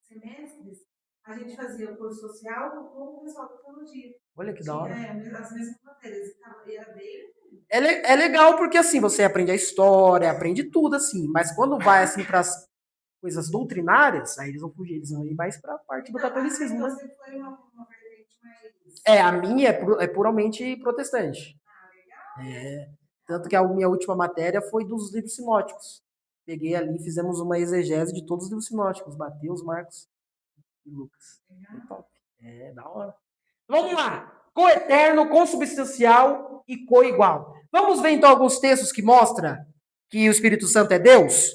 semestres, a gente fazia o curso social com o pessoal da teologia. Olha que da hora. As mesmas matérias. E era bem... É legal porque assim, você aprende a história, aprende tudo assim, mas quando vai assim para as coisas doutrinárias, aí eles vão fugir, eles vão ir mais para a parte do catolicismo, né? Você foi uma vertente mais... A minha é puramente protestante. É, tanto que a minha última matéria foi dos livros sinóticos. Peguei ali, fizemos uma exegese de todos os livros sinóticos, Mateus, Marcos e Lucas. É top. É, da hora. Vamos lá. Coeterno, consubstancial e coigual. Vamos ver então alguns textos que mostram que o Espírito Santo é Deus?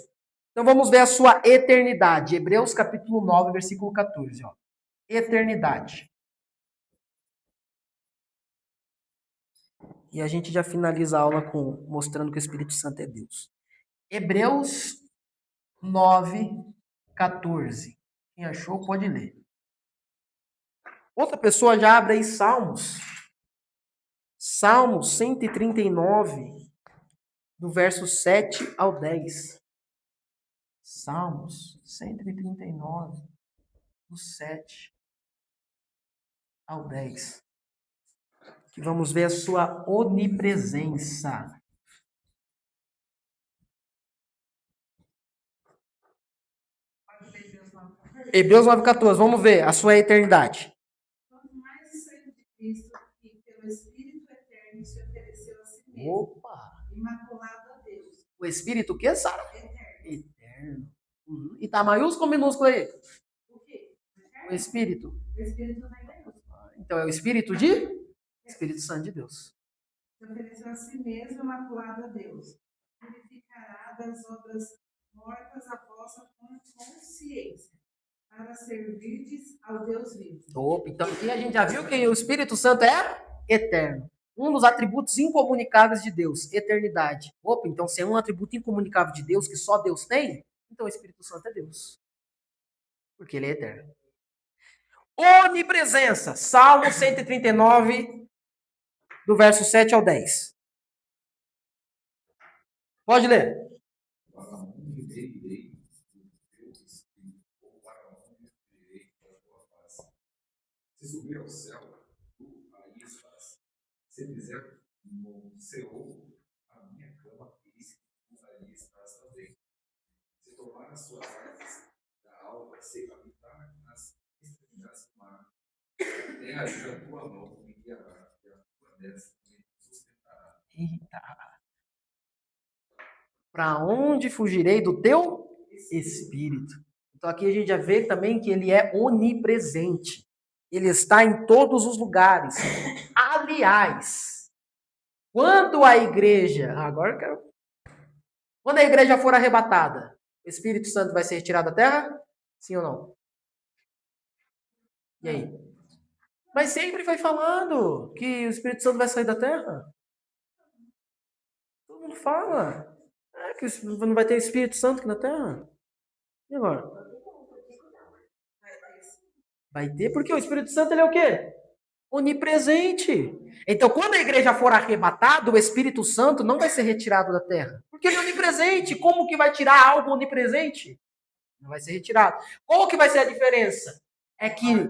Então vamos ver a sua eternidade. Hebreus capítulo 9, versículo 14. Ó. Eternidade. E a gente já finaliza a aula mostrando que o Espírito Santo é Deus. Hebreus 9, 14. Quem achou pode ler. Outra pessoa já abre aí Salmos. Salmos 139, do verso 7 ao 10. Salmos 139, do 7 ao 10. Que vamos ver a sua onipresença. Hebreus 9,14. Vamos ver a sua eternidade. Quanto mais o sangue de Cristo, que pelo Espírito Eterno se ofereceu a si mesmo, Opa! imaculado a Deus. O Espírito o quê, Sara? Eterno. Eterno. E tá maiúsculo ou minúsculo aí? O quê? O Espírito. O Espírito não é Deus. Então é o Espírito de? Espírito Santo de Deus. Se ofereceu a si mesmo, imaculado a Deus. Purificará das obras mortas a vossa consciência, para servirdes ao Deus vivo. Opa, então aqui a gente já viu que o Espírito Santo é eterno. Um dos atributos incomunicáveis de Deus, eternidade. Opa, então se é um atributo incomunicável de Deus que só Deus tem, então o Espírito Santo é Deus. Porque ele é eterno. Onipresença. Salmo 139, do verso 7 ao 10. Pode ler. Para onde irei do teu espírito, ou para onde irei da tua face? Se subir ao céu, tu aí estás. Se fizer no Seol a minha cama, eis que tu aí estás também. Se tomar as suas artes da alva, se habitar nas extremidades do mar, até aí a tua mão me guiará, e a tua destra me sustentará. Eita. Para onde fugirei do teu espírito? Então aqui a gente já vê também que ele é onipresente. Ele está em todos os lugares. Aliás, quando a igreja, agora eu quero, quando a igreja for arrebatada, o Espírito Santo vai ser retirado da terra? Sim ou não? E aí? Mas sempre vai falando que o Espírito Santo vai sair da terra. Todo mundo fala. Que não vai ter Espírito Santo aqui na terra. E agora? Vai ter, porque o Espírito Santo ele é o quê? Onipresente. Então, quando a igreja for arrebatada, o Espírito Santo não vai ser retirado da terra. Porque ele é onipresente. Como que vai tirar algo onipresente? Não vai ser retirado. Qual que vai ser a diferença? É que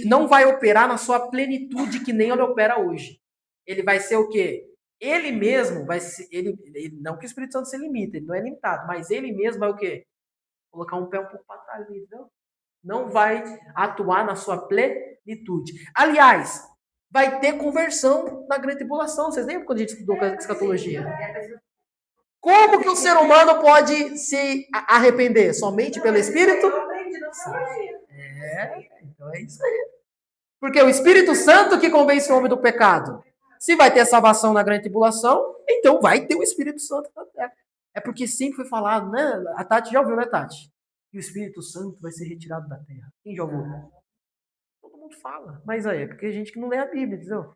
não vai operar na sua plenitude que nem ele opera hoje. Ele vai ser o quê? Ele mesmo vai ser, não que o Espírito Santo se limite, ele não é limitado, mas ele mesmo vai o quê? Colocar um pé um pouco para trás, entendeu? Não vai atuar na sua plenitude. Aliás, vai ter conversão na grande tribulação. Vocês lembram quando a gente estudou escatologia? Como que o ser humano pode se arrepender? Somente pelo Espírito? Então é isso aí. Porque o Espírito Santo que convence o homem do pecado. Se vai ter salvação na grande tribulação, então vai ter o Espírito Santo na terra. É porque sempre foi falado, né? A Tati já ouviu, né, Tati? Que o Espírito Santo vai ser retirado da terra. Quem já ouviu? Todo mundo fala. Mas aí, é porque a gente que não lê a Bíblia, entendeu?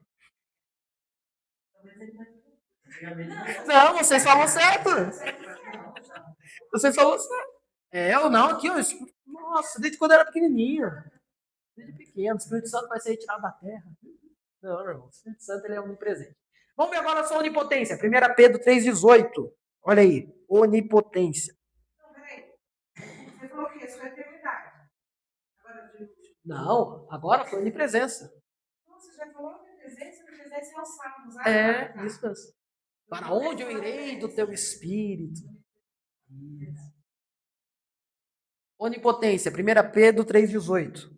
Não, vocês falam certo. Vocês falam certo. Eu não, aqui, ó. Nossa, desde quando eu era pequenininho. Desde pequeno. O Espírito Santo vai ser retirado da terra. Não, irmão. O Espírito Santo ele é onipresente. Vamos ver agora a sua onipotência. 1 Pedro 3,18. Olha aí. Onipotência. Não, peraí. Você falou que isso é eternidade. Agora, Não, agora foi onipresença. você já falou onipresença é os salmos. Isso mesmo. Para onde eu irei do teu espírito? Isso. Onipotência. 1 Pedro 3,18.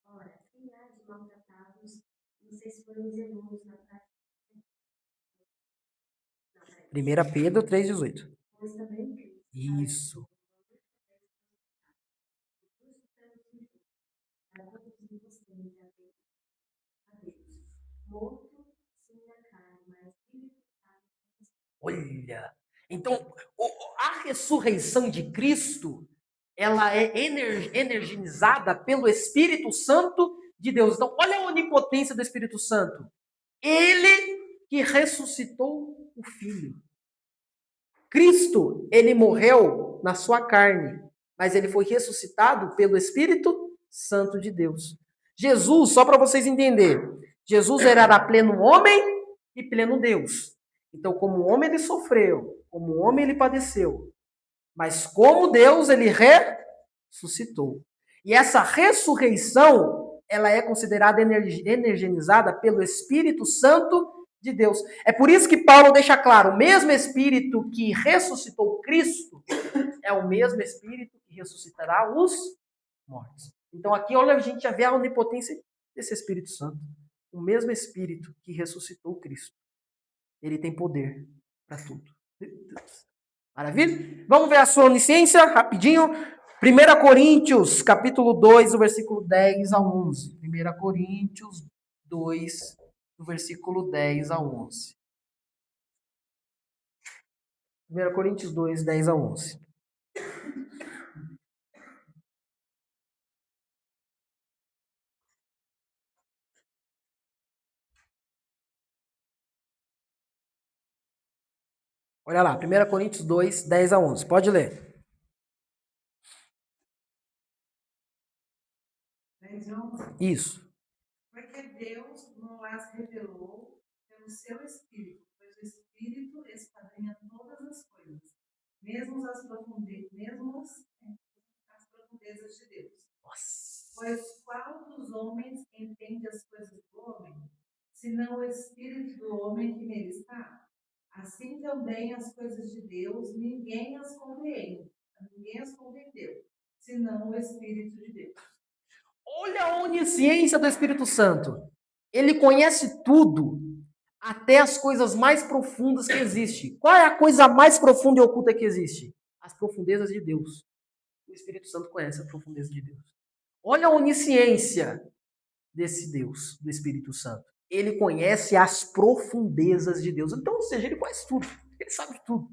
Ora, quem há de maltratados, vocês foram zelosos na prática. 1 Pedro 3,18. Pois também Cristo. Isso. Para conduzir vocês a Deus. Morto, sim, na carne, mas vivificado. Olha. Então, a ressurreição de Cristo, ela é energizada pelo Espírito Santo de Deus. Então, olha a onipotência do Espírito Santo. Ele que ressuscitou o Filho. Cristo, ele morreu na sua carne, mas ele foi ressuscitado pelo Espírito Santo de Deus. Jesus, só para vocês entenderem, Jesus era pleno homem e pleno Deus. Então, como homem ele sofreu, como homem ele padeceu, mas como Deus ele ressuscitou. E essa ressurreição, ela é considerada energizada pelo Espírito Santo de Deus. É por isso que Paulo deixa claro, o mesmo Espírito que ressuscitou Cristo é o mesmo Espírito que ressuscitará os mortos. Então aqui, olha, a gente já vê a onipotência desse Espírito Santo. O mesmo Espírito que ressuscitou Cristo. Ele tem poder para tudo. Maravilha? Vamos ver a sua onisciência rapidinho. 1 Coríntios, capítulo 2, do versículo 10 a 11. 1 Coríntios 2, do versículo 10 a 11. 1 Coríntios 2, 10 a 11. Olha lá, 1 Coríntios 2, 10 a 11. Pode ler. 10 e 11. Isso. Porque Deus não as revelou pelo seu Espírito, pois o Espírito esquadrinha todas as coisas, mesmo as profundezas de Deus. Nossa. Pois qual dos homens entende as coisas do homem, senão o Espírito do homem que nele está? Assim também as coisas de Deus, ninguém as compreendeu, senão o Espírito de Deus. Olha a onisciência do Espírito Santo. Ele conhece tudo, até as coisas mais profundas que existem. Qual é a coisa mais profunda e oculta que existe? As profundezas de Deus. O Espírito Santo conhece a profundeza de Deus. Olha a onisciência desse Deus, do Espírito Santo. Ele conhece as profundezas de Deus. Então, ou seja, ele conhece tudo. Ele sabe tudo.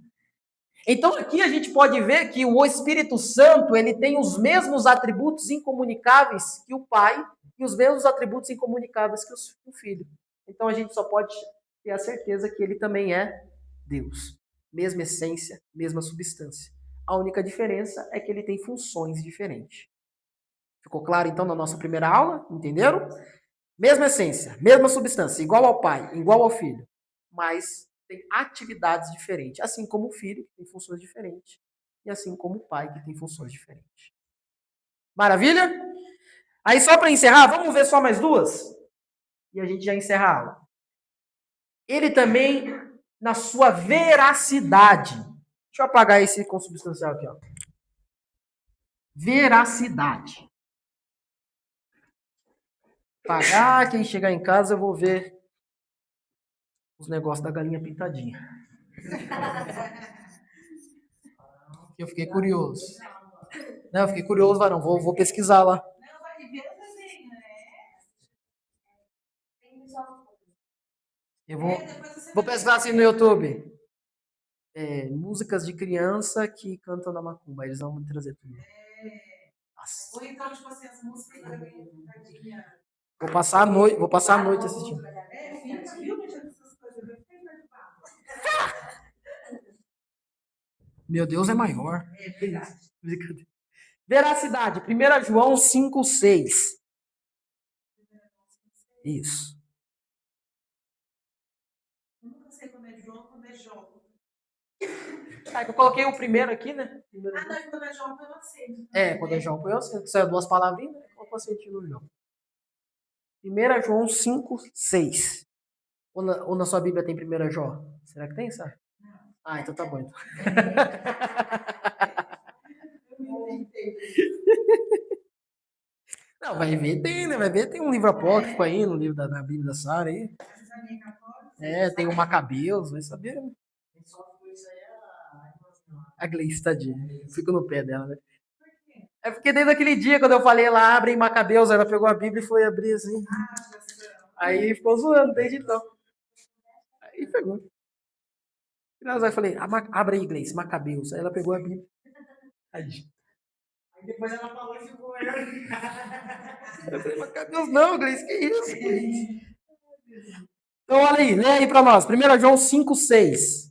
Então, aqui a gente pode ver que o Espírito Santo, ele tem os mesmos atributos incomunicáveis que o Pai e os mesmos atributos incomunicáveis que o Filho. Então, a gente só pode ter a certeza que ele também é Deus. Mesma essência, mesma substância. A única diferença é que ele tem funções diferentes. Ficou claro, então, na nossa primeira aula? Entenderam? Mesma essência, mesma substância, igual ao Pai, igual ao Filho, mas tem atividades diferentes, assim como o Filho, que tem funções diferentes, e assim como o Pai, que tem funções diferentes. Maravilha? Aí, só para encerrar, vamos ver só mais duas? E a gente já encerra a aula. Ele também, na sua veracidade, deixa eu apagar esse consubstancial aqui, ó. Veracidade. Pagar, quem chegar em casa eu vou ver os negócios da galinha pintadinha. Eu fiquei curioso. Não, eu fiquei curioso, Varão. Vou pesquisar lá. Não, vai ver o desenho, né? Tem só Eu vou pesquisar assim no YouTube. Músicas de criança que cantam na macumba. Eles vão me trazer tudo. Nossa. Ou então, tipo assim, as músicas da Pintadinha. Vou passar a noite assistindo. Fica, viu, mexendo essas coisas. Vai ficar de papo. Meu Deus é maior. É verdade. Veracidade. 1 João 5, 6. Isso. Eu nunca sei quando é João, quando é Jó. Eu coloquei o primeiro aqui, né? Não, quando é João, eu não aceito. Quando é João, eu aceito. São duas palavrinhas, né? Eu aceito no João. 1 João 5, 6. Ou na sua Bíblia tem 1 João? Será que tem, sabe? Não. Ah, então tá bom. Então. Eu não entendi. Não, vai ver, tem, né? Vai ver, tem um livro apócrifo aí, no livro da Bíblia da Sara aí. Tem o Macabeus, vai saber, né? Quem sofre com isso aí é a irmãzinha. A Gleice, tadinha. Fico no pé dela, né? É porque desde aquele dia, quando eu falei lá, abre em Macabeus, ela pegou a Bíblia e foi abrir assim. Aí ficou zoando desde então. Aí pegou. Aí eu falei, abre aí, Gleice, Macabeus. Aí ela pegou a Bíblia. Aí depois ela falou e ficou melhor. Eu falei, Macabeus não, Gleice, que isso? Então olha aí, lê aí pra nós. 1 João 5, 6.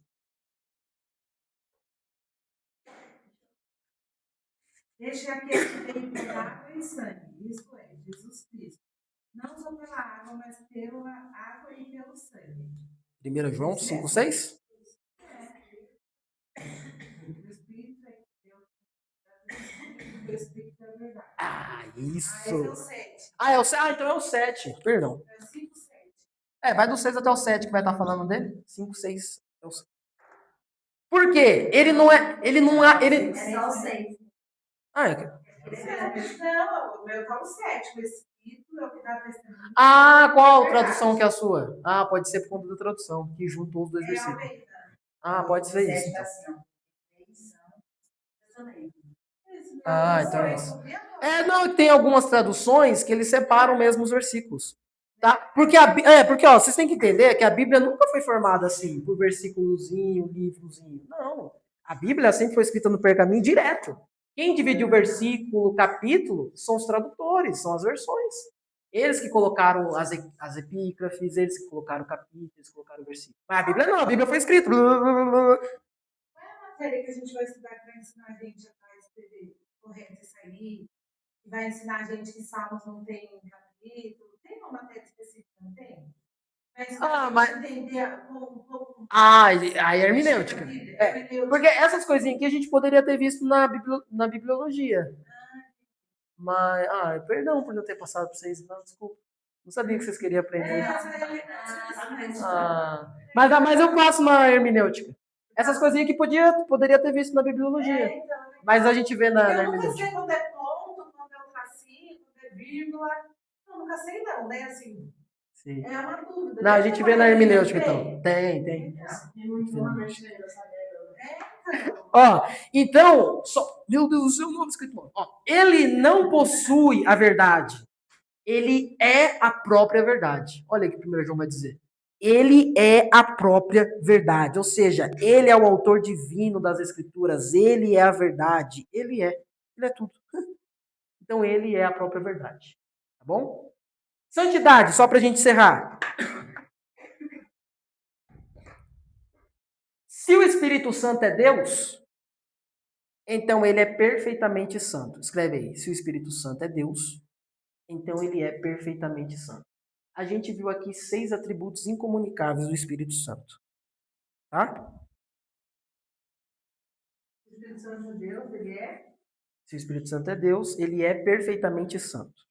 Este é aquele que veio por água e sangue, isto é, Jesus Cristo. Não só pela água, mas pela água e pelo sangue. 1 João 5, 6? O Espírito é Deus. O Espírito é verdade. Ah, isso. Esse é o 7. É o 7. Então é o 7. Perdão. É 5, 7. Vai do 6 até o 7 que vai estar falando dele. 5, 6. Por quê? Ele não é. É só o 6. Não, o meu tá o 7. O Espírito é o que dá testemunho. Qual tradução que é a sua? Pode ser por conta da tradução, que juntou os dois versículos. Pode ser isso. Então é isso. Não, tem algumas traduções que eles separam mesmo os versículos. Tá? Porque vocês têm que entender que a Bíblia nunca foi formada assim, por versículozinho, livrozinho. Não. A Bíblia sempre foi escrita no pergaminho direto. Quem dividiu o versículo, capítulo, são os tradutores, são as versões. Eles que colocaram as epígrafes, eles que colocaram o capítulo, eles que colocaram o versículo. Mas a Bíblia não, a Bíblia foi escrita. matéria que a gente vai estudar que vai ensinar a gente a escrever corrente e sair, que vai ensinar a gente que Salmos não tem capítulo. Tem uma matéria específica, não tem? Vai ensinar a gente a entender como a hermenêutica. hermenêutica. Porque essas coisinhas aqui a gente poderia ter visto na bibliologia. Mas, perdão por não ter passado para vocês, não, desculpa. Não sabia que vocês queriam aprender. Mas eu passo na hermenêutica. Essas coisinhas que poderia ter visto na bibliologia. Mas a gente vê na Eu nunca hermenêutica. sei quando é ponto, quando é um tracinho, quando é vírgula. Eu nunca sei não, né? Assim, Sim. é uma dúvida. Não, a gente vê na hermenêutica, então. Tem. Tem muito normalmente nessa regra. Ó, então, meu Deus do céu, nome escrito mal. Ó, ele não possui a verdade. Ele é a própria verdade. Olha o que 1 João vai dizer. Ele é a própria verdade. Ou seja, ele é o autor divino das escrituras. Ele é a verdade. Ele é tudo. Então ele é a própria verdade. Tá bom? Santidade, só pra gente encerrar. Se o Espírito Santo é Deus, então ele é perfeitamente santo. Escreve aí. Se o Espírito Santo é Deus, então ele é perfeitamente santo. A gente viu aqui 6 atributos incomunicáveis do Espírito Santo. Tá? O Espírito Santo de Deus, ele é? Se o Espírito Santo é Deus, ele é perfeitamente santo.